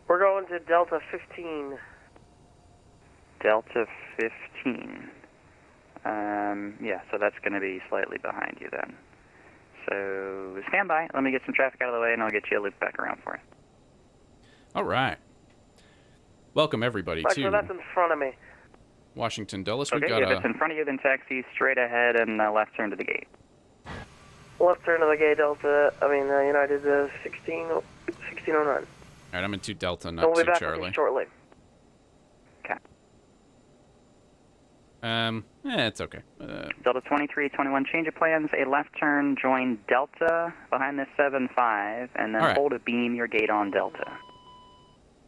We're going to Delta 15. Delta 15. Yeah, so that's going to be slightly behind you then. So stand by. Let me get some traffic out of the way, and I'll get you a loop back around for you. All right. Welcome, everybody, So that's in front of me. Washington Dulles. We've Okay, got if it's in front of you, then taxi straight ahead and left turn to the gate. Left turn of the gate, Delta, United 1609. Alright, I'm in 2 Delta, not We'll be 2 back Charlie. with you shortly. It's okay. Delta 2321, change of plans, a left turn, join Delta behind the 7-5, and then hold a beam your gate on Delta.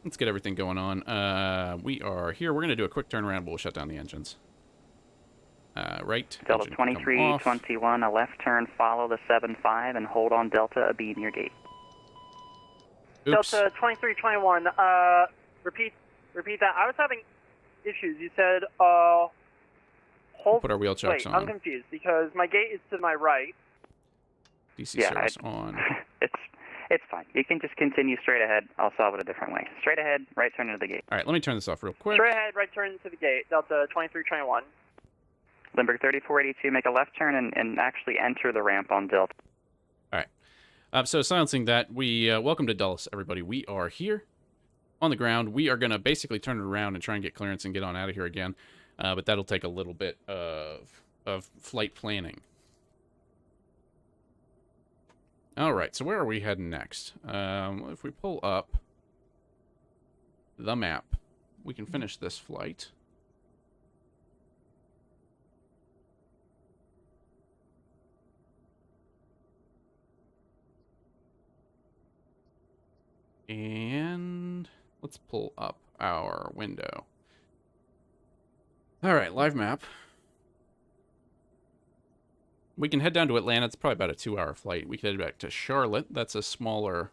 Let's get everything going on. We are here. We're going to do a quick turnaround, but we'll shut down the engines. Right. Delta 2321, a left turn, follow the 7-5, and hold on Delta, a beam your gate. Oops. Delta 2321, repeat that. I was having issues. You said, hold. Put our wheel chocks Wait, on. I'm confused because my gate is to my right. DC service on. It's fine. You can just continue straight ahead. I'll solve it a different way. Straight ahead, right turn into the gate. All right, let me turn this off real quick. Straight ahead, right turn to the gate. Delta 2321. Limburg 3482, make a left turn and actually enter the ramp on Delta. All right. So silencing that, we welcome to Dulles, everybody. We are here on the ground. We are going to basically turn it around and try and get clearance and get on out of here again. But that'll take a little bit of flight planning. All right, so where are we heading next? If we pull up the map, we can finish this flight. And let's pull up our window. All right, live map. We can head down to Atlanta. It's probably about a 2-hour flight. We can head back to Charlotte. That's a shorter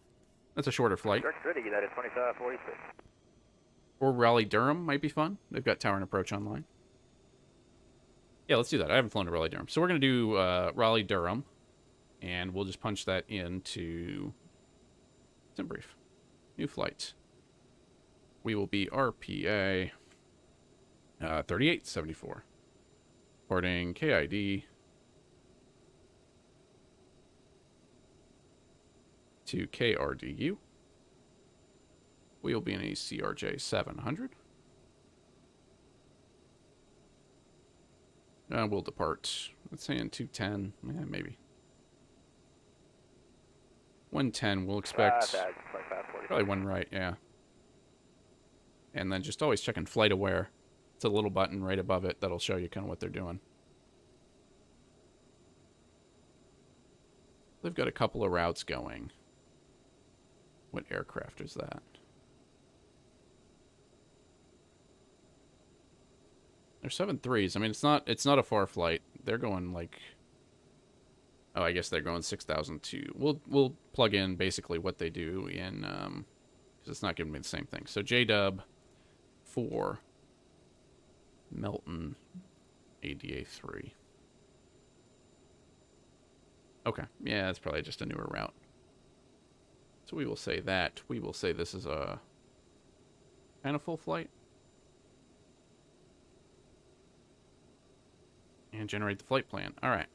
flight. Direct City, United 2546. Or Raleigh-Durham might be fun. They've got Tower and Approach online. Yeah, let's do that. I haven't flown to Raleigh-Durham. So we're going to do Raleigh-Durham, and we'll just punch that into sim brief. New flight. We will be RPA 3874. Porting KID to KRDU. We'll be in a CRJ700. We'll depart, let's say in 210, maybe. 110, we'll expect probably one right, yeah. And then just always checking flight aware. It's a little button right above it that'll show you kind of what they're doing. They've got a couple of routes going. What aircraft is that? They're 7.3s. I mean, it's not a far flight. They're going like, oh, I guess they're going 6,002. We'll plug in basically what they do in because it's not giving me the same thing. So JDub 4 Melton ADA 3. Okay, yeah, that's probably just a newer route. So we will say that. We will say this is a kind of full flight. And generate the flight plan. All right.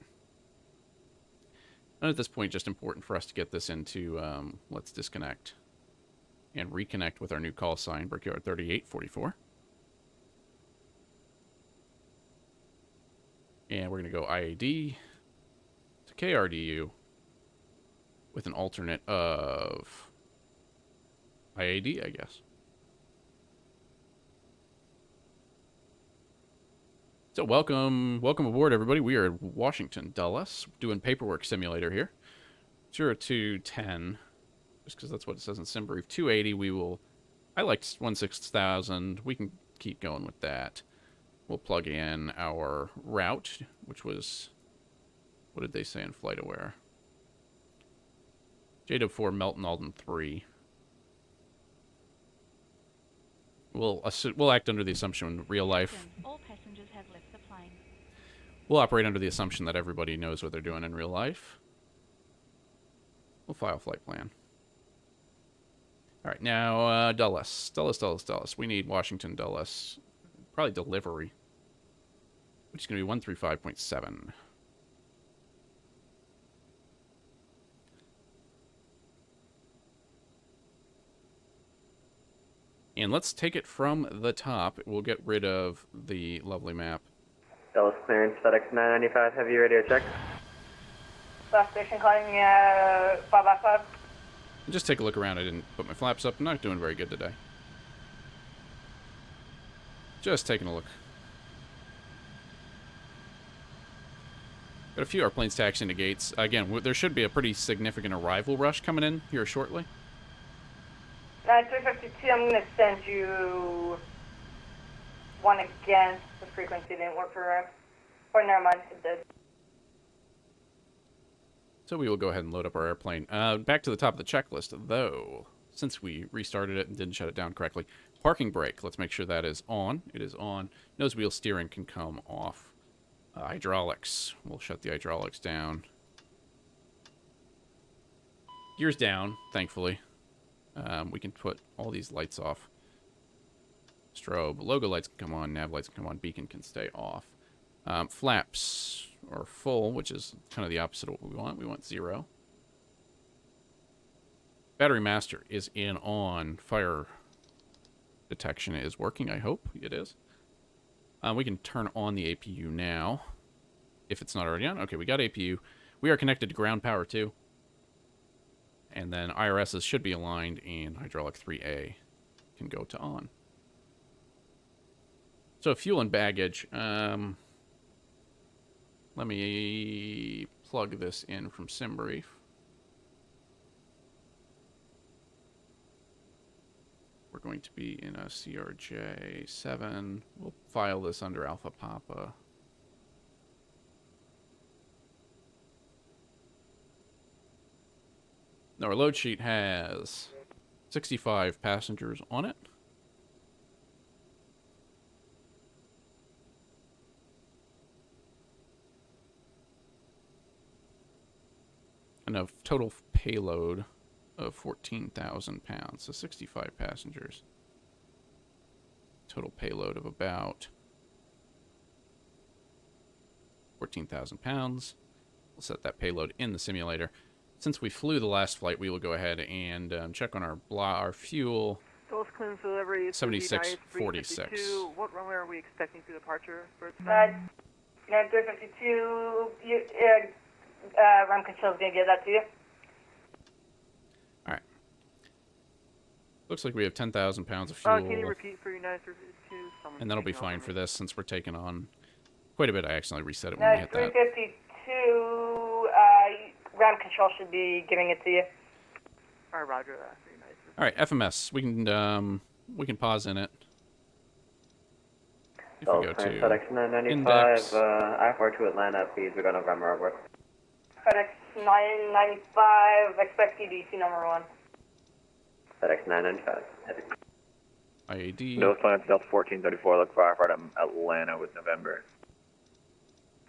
And at this point, just important for us to get this into, let's disconnect and reconnect with our new call sign, Brickyard 3844. And we're going to go IAD to KRDU with an alternate of IAD, I guess. So welcome aboard, everybody. We are at Washington, Dulles, doing paperwork simulator here. 0210, just because that's what it says in SimBrief. 280, I liked 16,000. We can keep going with that. We'll plug in our route, which was, what did they say in FlightAware? JDub 4 Melton Alden 3. We'll act under the assumption in real life. All passengers have left the plane. We'll operate under the assumption that everybody knows what they're doing in real life. We'll file flight plan. All right, now Dulles. We need Washington, Dulles. Probably delivery, which is going to be 135.7. And let's take it from the top. We'll get rid of the lovely map. Dulles clearance, FedEx 995, heavy radio check. Last station calling 5 Just take a look around. I didn't put my flaps up. I'm not doing very good today. Just taking a look. Got a few airplanes taxiing to gates. Again, there should be a pretty significant arrival rush coming in here shortly. 352, I'm going to send you one again. The frequency didn't work for her. Or never mind, it did. So we will go ahead and load up our airplane. Back to the top of the checklist, though, since we restarted it and didn't shut it down correctly. Parking brake, let's make sure that is on. It is on. Nose wheel steering can come off. Hydraulics, we'll shut the hydraulics down. Gears down, thankfully. We can put all these lights off. Strobe, logo lights can come on, nav lights can come on, beacon can stay off. Flaps are full, which is kind of the opposite of what we want. We want 0. Battery master is in on. Fire detection is working, I hope it is. We can turn on the APU now, if it's not already on. Okay, we got APU. We are connected to ground power too. And then IRSs should be aligned, and hydraulic 3A can go to on. So fuel and baggage. Let me plug this in from SimBrief. We're going to be in a CRJ7. We'll file this under Alpha Papa. Now our load sheet has 65 passengers on it. And a total payload of 14,000 pounds, so 65 passengers. Total payload of about 14,000 pounds. We'll set that payload in the simulator. Since we flew the last flight, we will go ahead and check on our fuel. Those clearance delivery 7646. What runway are we expecting for departure? 352, RAM control is going to get that to you. Alright. Looks like we have 10,000 pounds of fuel. Can you repeat for United 352? And that'll be fine for this since we're taking on quite a bit. I accidentally reset it when we hit that. 352, RAM control should be giving it to you. Alright, roger that for United. Alright, FMS. We can pause in it. If we go to FedEx 995, IFR to Atlanta, please, we're going to November over. FedEx 995, expect EDC number 1. FedEx 995, heavy. IAD. Nose plans Delta 1434, look for IFR to Atlanta with November.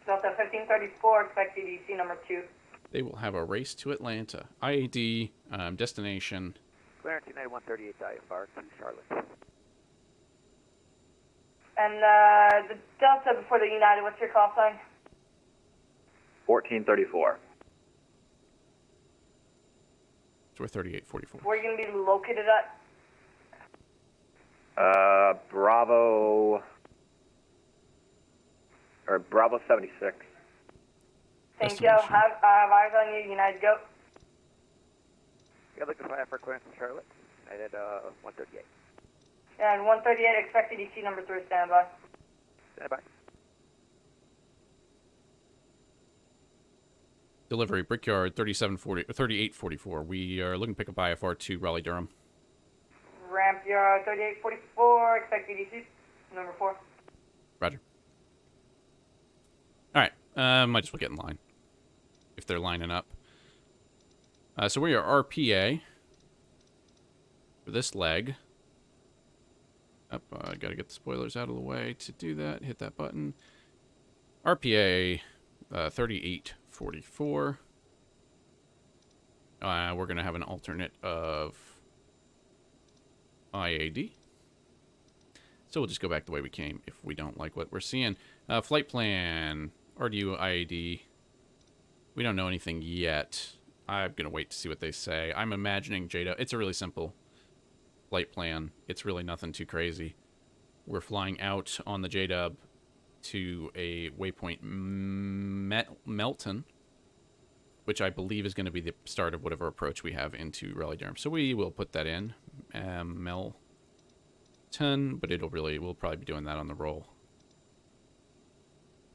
Delta 1534, expect EDC number 2. They will have a race to Atlanta. IAD, destination. Clearance United 138 IFR to Charlotte. And the Delta before the United, what's your call sign? 1434. So we're 3844. Where are you going to be located at? Bravo 76. Thank you. Have eyes on you, United go. Yeah, look at IFR clearance in Charlotte. United 138. And 138, expect EDC number 3, standby. Standby. Delivery, Brickyard 3844. We are looking to pick up IFR to Raleigh Durham. Ramp yard 3844, expect EDC number 4. Roger. Alright, might as well get in line. If they're lining up. So we are RPA for this leg. Up, gotta get the spoilers out of the way to do that. Hit that button. RPA 3844. We're gonna have an alternate of IAD. So we'll just go back the way we came if we don't like what we're seeing. Flight plan, RDU IAD. We don't know anything yet. I'm gonna wait to see what they say. I'm imagining Jada. It's a really simple flight plan. It's really nothing too crazy. We're flying out on the JDub to a waypoint Melton, which I believe is going to be the start of whatever approach we have into Raleigh-Durham. So we will put that in, Melton, but we'll probably be doing that on the roll.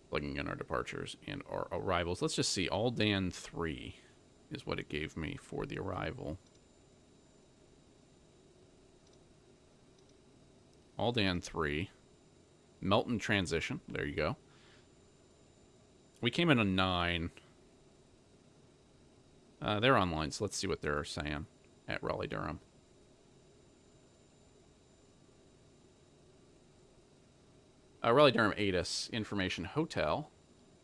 Plugging in our departures and our arrivals. Let's just see, Aldan 3 is what it gave me for the arrival. Aldan 3. Melton transition. There you go. We came in a 9. They're online, so let's see what they're saying at Raleigh-Durham. Raleigh-Durham ATIS Information Hotel.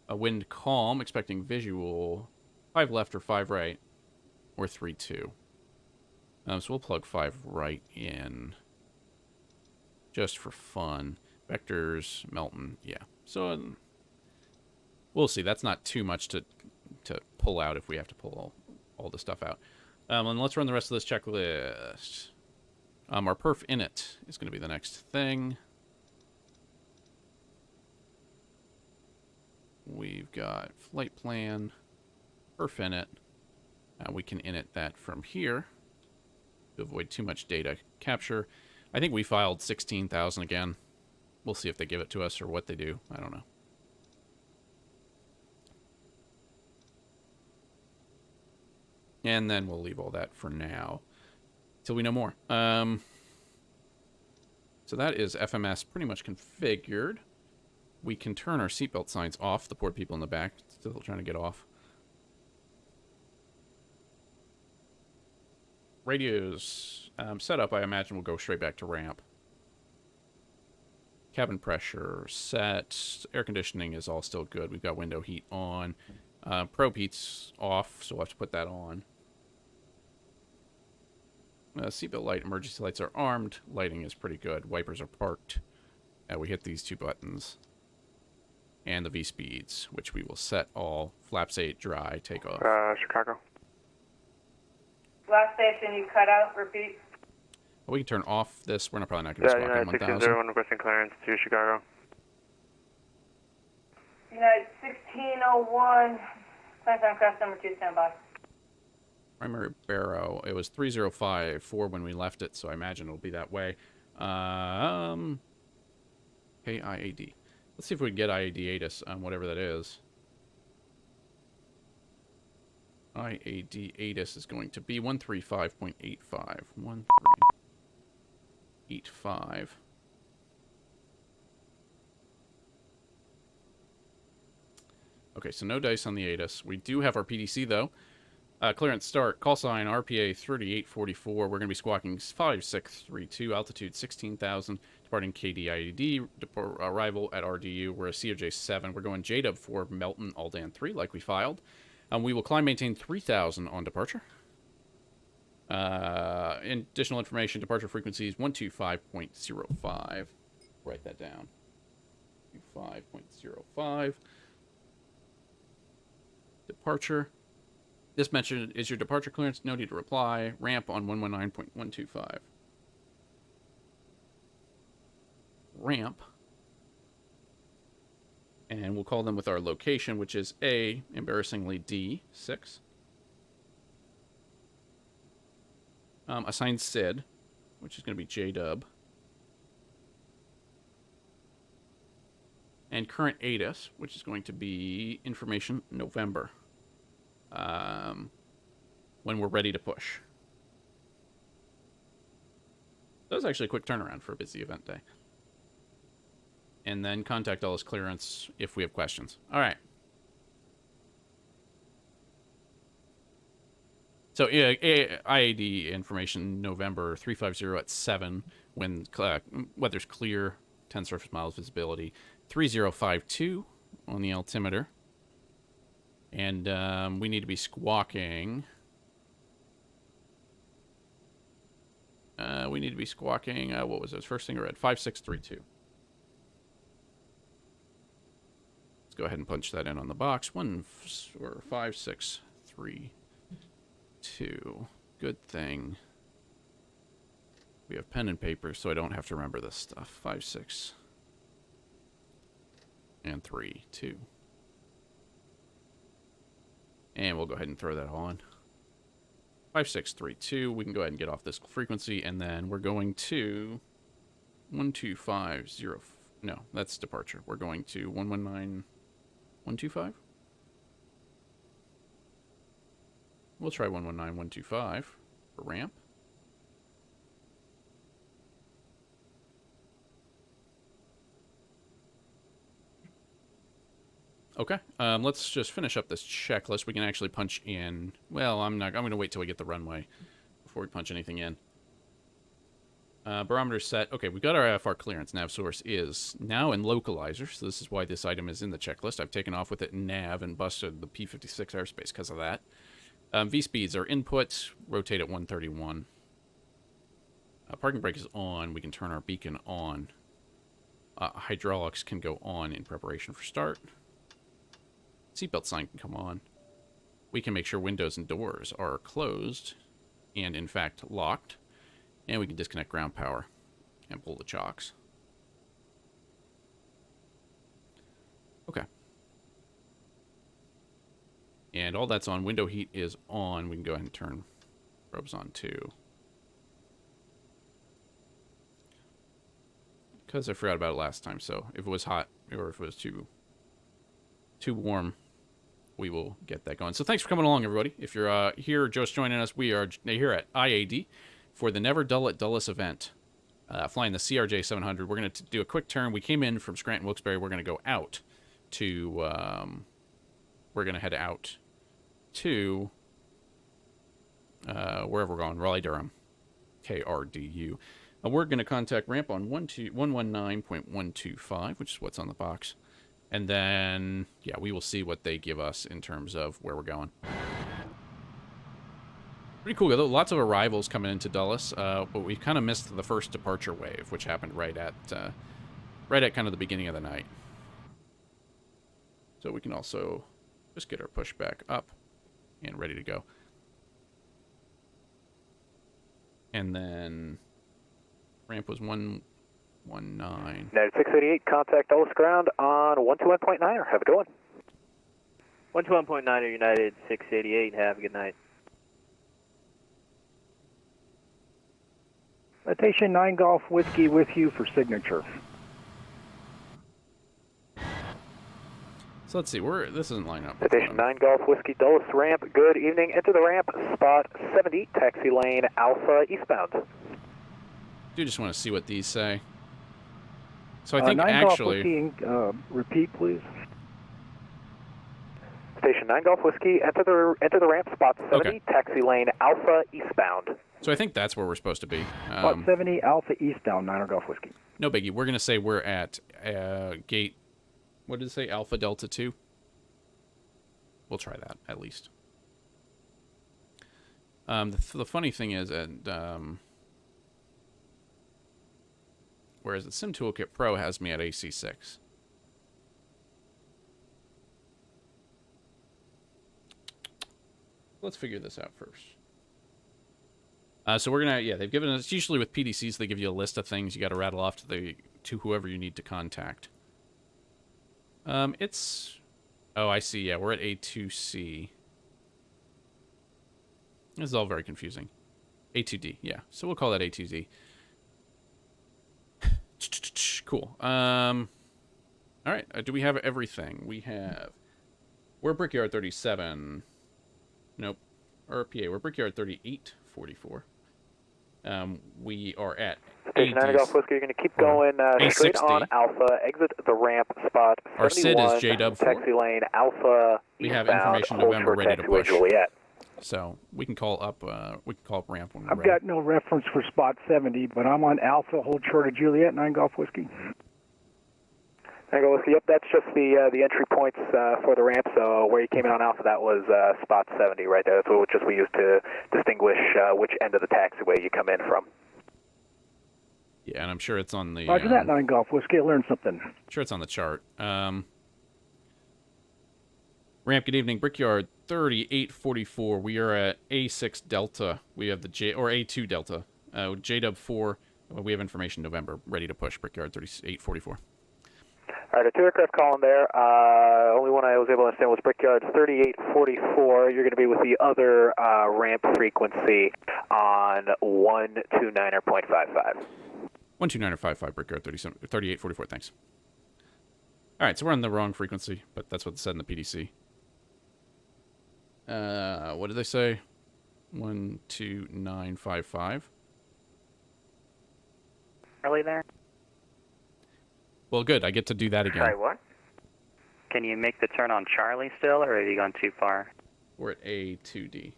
A wind calm, expecting visual 5 left or 5 right, or 3-2. So we'll plug 5 right in just for fun. Vectors, Melton, yeah. So we'll see. That's not too much to pull out if we have to pull all the stuff out. And let's run the rest of this checklist. Our perf init is going to be the next thing. We've got flight plan, perf init. We can init that from here to avoid too much data capture. I think we filed 16,000 again. We'll see if they give it to us or what they do. I don't know. And then we'll leave all that for now till we know more. So that is FMS pretty much configured. We can turn our seatbelt signs off. The poor people in the back still trying to get off. Radios setup, I imagine, will go straight back to ramp. Cabin pressure set. Air conditioning is all still good. We've got window heat on. Probe heat's off, so we'll have to put that on. Seatbelt light, emergency lights are armed. Lighting is pretty good. Wipers are parked. We hit these 2 buttons. And the V-speeds, which we will set all. Flaps 8, dry, takeoff. Chicago. Last station, you cut out, repeat. We can turn off this. We're probably not going to squawk in 1,000. 601 requesting clearance to Chicago. United 1601, clearance on crest number 2, standby. Primary Barrow. It was 3054 when we left it, so I imagine it'll be that way. Okay, IAD. Let's see if we can get IAD ATIS on whatever that is. IAD ATIS is going to be 135.85. 1385. Okay, so no dice on the ATIS. We do have our PDC, though. Clearance start. Call sign RPA 3844. We're going to be squawking 5632. Altitude 16,000. Departing KDID. Arrival at RDU. We're a CRJ7. We're going JDub for Melton Aldan 3, like we filed. We will climb maintain 3,000 on departure. Additional information. Departure frequencies 125.05. Write that down. 25.05. Departure. This mentioned is your departure clearance. No need to reply. Ramp on 119.125. Ramp. And we'll call them with our location, which is A, embarrassingly D6. Assigned SID, which is going to be JDub. And current ATIS, which is going to be information November. When we're ready to push. That was actually a quick turnaround for a busy event day. And then contact LS clearance if we have questions. All right. So IAD information November 350 at 7 when weather's clear, 10 surface miles visibility. 3052 on the altimeter. And we need to be squawking. What was it? First thing I read, 5632. Let's go ahead and punch that in on the box. 5632. Good thing we have pen and paper, so I don't have to remember this stuff. 56 and 32. And we'll go ahead and throw that on. 5632, we can go ahead and get off this frequency, and then we're going to 125.0. No, that's departure. We're going to 119.125. We'll try 119.125 for ramp. Okay, let's just finish up this checklist. We can actually punch in. Well, I'm going to wait till we get the runway before we punch anything in. Barometer set. Okay, we got our IFR clearance. Nav source is now in localizer, so this is why this item is in the checklist. I've taken off with it in nav and busted the P-56 airspace because of that. V-speeds are input. Rotate at 131. Parking brake is on. We can turn our beacon on. Hydraulics can go on in preparation for start. Seatbelt sign can come on. We can make sure windows and doors are closed and, in fact, locked. And we can disconnect ground power and pull the chocks. Okay. And all that's on. Window heat is on. We can go ahead and turn probes on too. Because I forgot about it last time, so if it was hot or if it was too warm, we will get that going. So thanks for coming along, everybody. If you're here just joining us, we are here at IAD for the Never Dull at Dulles event, flying the CRJ700. We're going to do a quick turn. We came in from Scranton Wilkes-Barre. We're going to go out to, we're going to head out to wherever we're going, Raleigh-Durham, KRDU. We're going to contact ramp on 119.125, which is what's on the box. And then, yeah, we will see what they give us in terms of where we're going. Pretty cool, though. Lots of arrivals coming into Dulles, but we kind of missed the first departure wave, which happened right at kind of the beginning of the night. So we can also just get our push back up and ready to go. And then ramp was 119. United 688, contact Dulles ground on 121.9er. Have a good one. 121.9er, United 688. Have a good night. Citation 9 Golf Whiskey with you for signature. So let's see, this isn't lining up. Citation 9 Golf Whiskey Dulles ramp. Good evening. Enter the ramp, spot 70, taxi lane Alpha eastbound. Do just want to see what these say. So I think 9 actually... Golf Whiskey, repeat, please. Station 9 Golf Whiskey, enter the ramp, spot 70, okay. Taxi lane Alpha eastbound. So I think that's where we're supposed to be. Spot 70, Alpha eastbound, 9 Golf Whiskey. No biggie. We're going to say we're at gate, what did it say, Alpha Delta 2? We'll try that, at least. The funny thing is, whereas the Sim Toolkit Pro has me at AC6. Let's figure this out first. So we're gonna, yeah, they've given us, usually with PDCs, they give you a list of things you got to rattle off to whoever you need to contact. Oh, I see, yeah, we're at A2C. This is all very confusing. A2D, yeah, so we'll call that A2D. Cool. All right, do we have everything? We're Brickyard 37. Nope. RPA, we're Brickyard 3844. We are at Station 9 Golf Whiskey, you're going to keep going straight on Alpha, exit the ramp, spot 71, our SID is JW4. Taxi lane Alpha we eastbound, have information November ready to push. Juliet. So we can call up ramp when we're I've ready. got no reference for spot 70, but I'm on Alpha, hold short of Juliet, 9 Golf Whiskey. 9 Golf Whiskey, yep, that's just the entry points for the ramp, so where you came in on Alpha, that was spot 70 right there. That's what we used to distinguish which end of the taxiway you come in from. Yeah, and I'm sure it's on the... Roger that, 9 Golf Whiskey, I learned something. I'm sure it's on the chart. Ramp, good evening. Brickyard 3844. We are at A6 Delta. We have the A2 Delta. JW4. We have information November. Ready to push. Brickyard 3844. All All right, a 2 aircraft calling there. Only one I was able to understand was Brickyard 3844. You're going to be with the other ramp frequency on 129.55. 129.55, Brickyard 3844, thanks. All right, so we're on the wrong frequency, but that's what it said in the PDC. What did they say? 12955. Early there? Well, good. I get to do that again. Sorry, what? Can you make the turn on Charlie still, or have you gone too far? We're at A2D.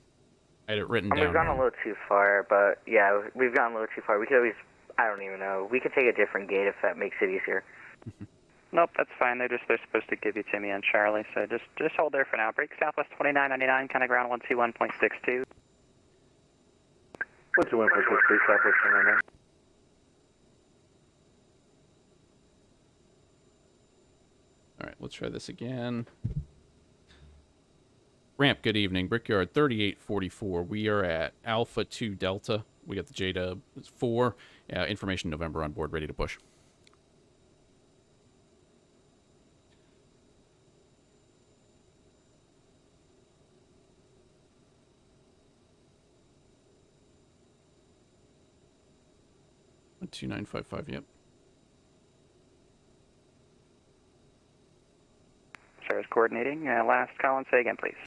I had it written We've down. gone a little too far, but yeah, we've gone a little too far. We could always, I don't even know. We could take a different gate if that makes it easier. Nope, that's fine. They're supposed to give you to me on Charlie, so just hold there for now. Break Southwest 2999, kind of ground 121.62. 121.63, Southwest 2999. All right, let's try this again. Ramp, good evening. Brickyard 3844. We are at Alpha 2 Delta. We got the JDub 4. Information November on board, ready to push. One 2955, yep. Service coordinating. Last column, say again, please.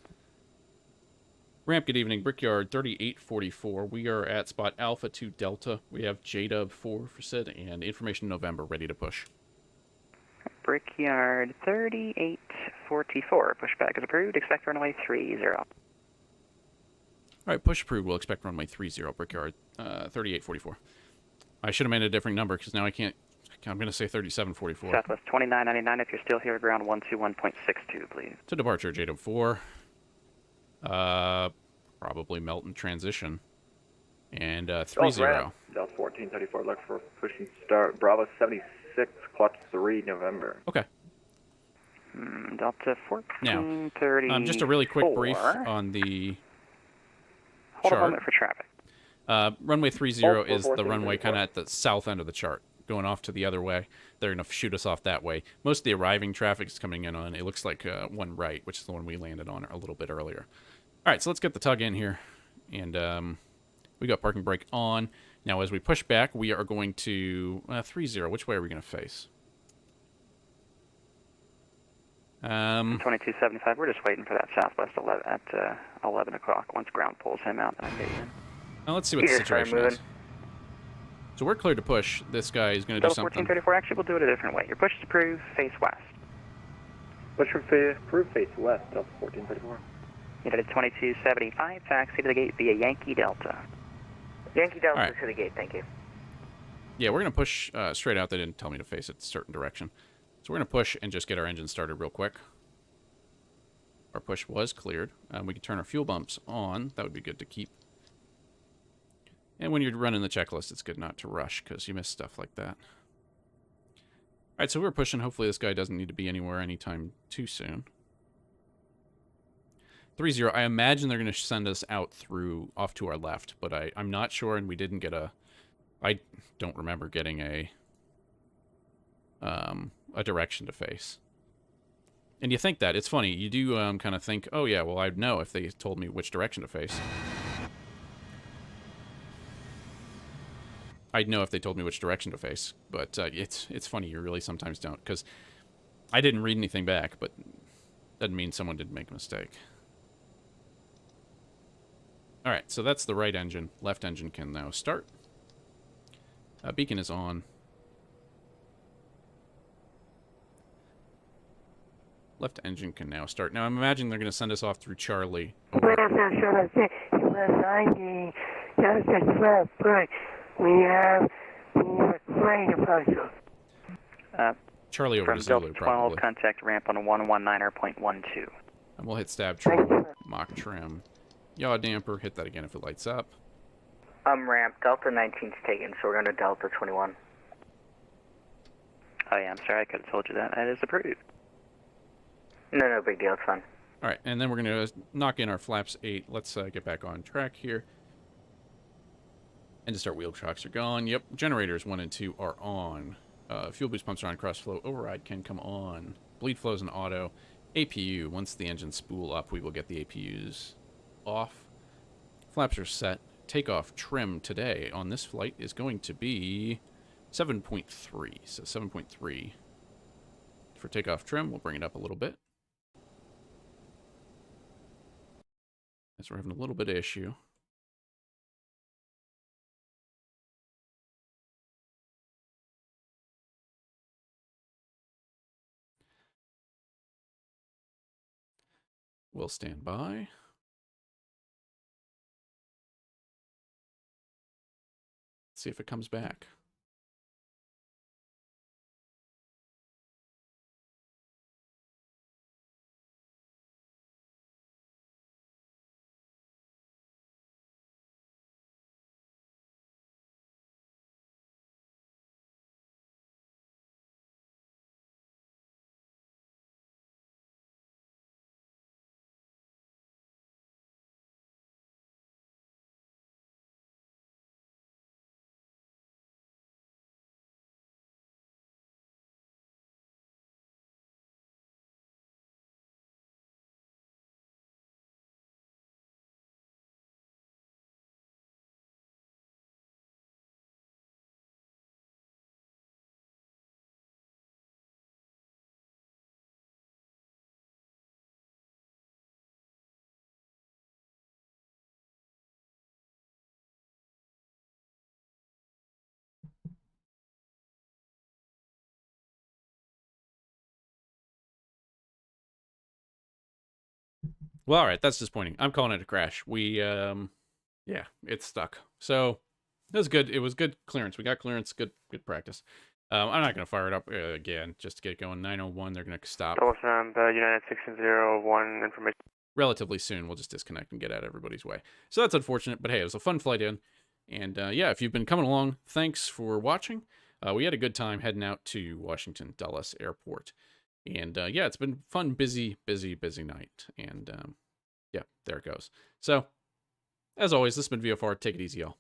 Ramp, good evening. Brickyard 3844. We are at spot Alpha 2 Delta. We have JDub 4 for Sid and information November ready to push. Brickyard 3844. Pushback is approved. Expect runway 30. All right, push approved. We'll expect runway 30. Brickyard 3844. I should have made a different number because now I can't. I'm going to say 3744. Southwest 2999. If you're still here, ground 121.62, please. To departure, JDub 4. Probably Melton transition. And 30. Delta 1434, look for pushing start. Bravo 76, clutch 3, November. Okay. Delta 1434. Now, just a really quick brief on the Hold chart. a moment for traffic. Runway 30 is the runway kind of at the south end of the chart, going off to the other way. They're going to shoot us off that way. Most of the arriving traffic is coming in on, it looks like one right, which is the one we landed on a little bit earlier. All right, so let's get the tug in here. And we got parking brake on. Now, as we push back, we are going to 30. Which way are we going to face? 2275. We're just waiting for that Southwest 11 at 11 o'clock. Once ground pulls him out, then I get you in. Now, let's see what the situation is. So we're cleared to push. This guy is going to do Delta something. 1434, actually, we'll do it a different way. Your push is approved, face west. Push approved, face west, Delta 1434. United 2275, taxi to the gate via Yankee Delta. Yankee Delta right. to the gate, thank you. Yeah, we're going to push straight out. They didn't tell me to face it a certain direction. So we're going to push and just get our engine started real quick. Our push was cleared. We can turn our fuel bumps on. That would be good to keep. And when you're running the checklist, it's good not to rush because you miss stuff like that. All right, so we're pushing. Hopefully this guy doesn't need to be anywhere anytime too soon. 30, I imagine they're going to send us out off to our left, but I'm not sure, and we didn't get I don't remember getting a direction to face. And you think that. It's funny. You do kind of think, oh, yeah, well, I'd know if they told me which direction to face. I'd know if they told me which direction to face, but it's funny. You really sometimes don't, because I didn't read anything back, but doesn't mean someone didn't make a mistake. All right, so that's the right engine. Left engine can now start. Beacon is on. Left engine can now start. Now, I'm imagining they're going to send us off through Charlie. We have rain approaching. Charlie over from to Zulu, Delta 12, probably. contact ramp on 119.12. And we'll hit stab trim, mock trim. Yaw damper, hit that again if it lights up. Ramp, Delta 19's taken, so we're going to Delta 21. Oh, yeah, I'm sorry, I could have told you that. That is approved. No big deal, it's fine. All right, and then we're going to knock in our flaps 8. Let's get back on track here. And to start, wheel shocks are gone. Yep, generators 1 and 2 are on. fuel boost pumps are on cross flow. Override can come on. Bleed flows in auto. APU, once the engines spool up, we will get the APUs off. Flaps are set. Takeoff trim today on this flight is going to be 7.3. So 7.3 for takeoff trim. We'll bring it up a little bit. As we're having a little bit of issue. We'll stand by. See if it comes back. Well, all right, that's disappointing. I'm calling it a crash. We, yeah, it's stuck. So it was good. It was good clearance. We got clearance. Good practice. I'm not going to fire it up again just to get it going. 901, they're going to stop. United 601 information. Relatively soon, we'll just disconnect and get out of everybody's way. So that's unfortunate, but hey, it was a fun flight in. And yeah, if you've been coming along, thanks for watching. We had a good time heading out to Washington Dulles Airport. And yeah, it's been fun, busy night. And yeah, there it goes. So, as always, this has been VFR. Take it easy, y'all.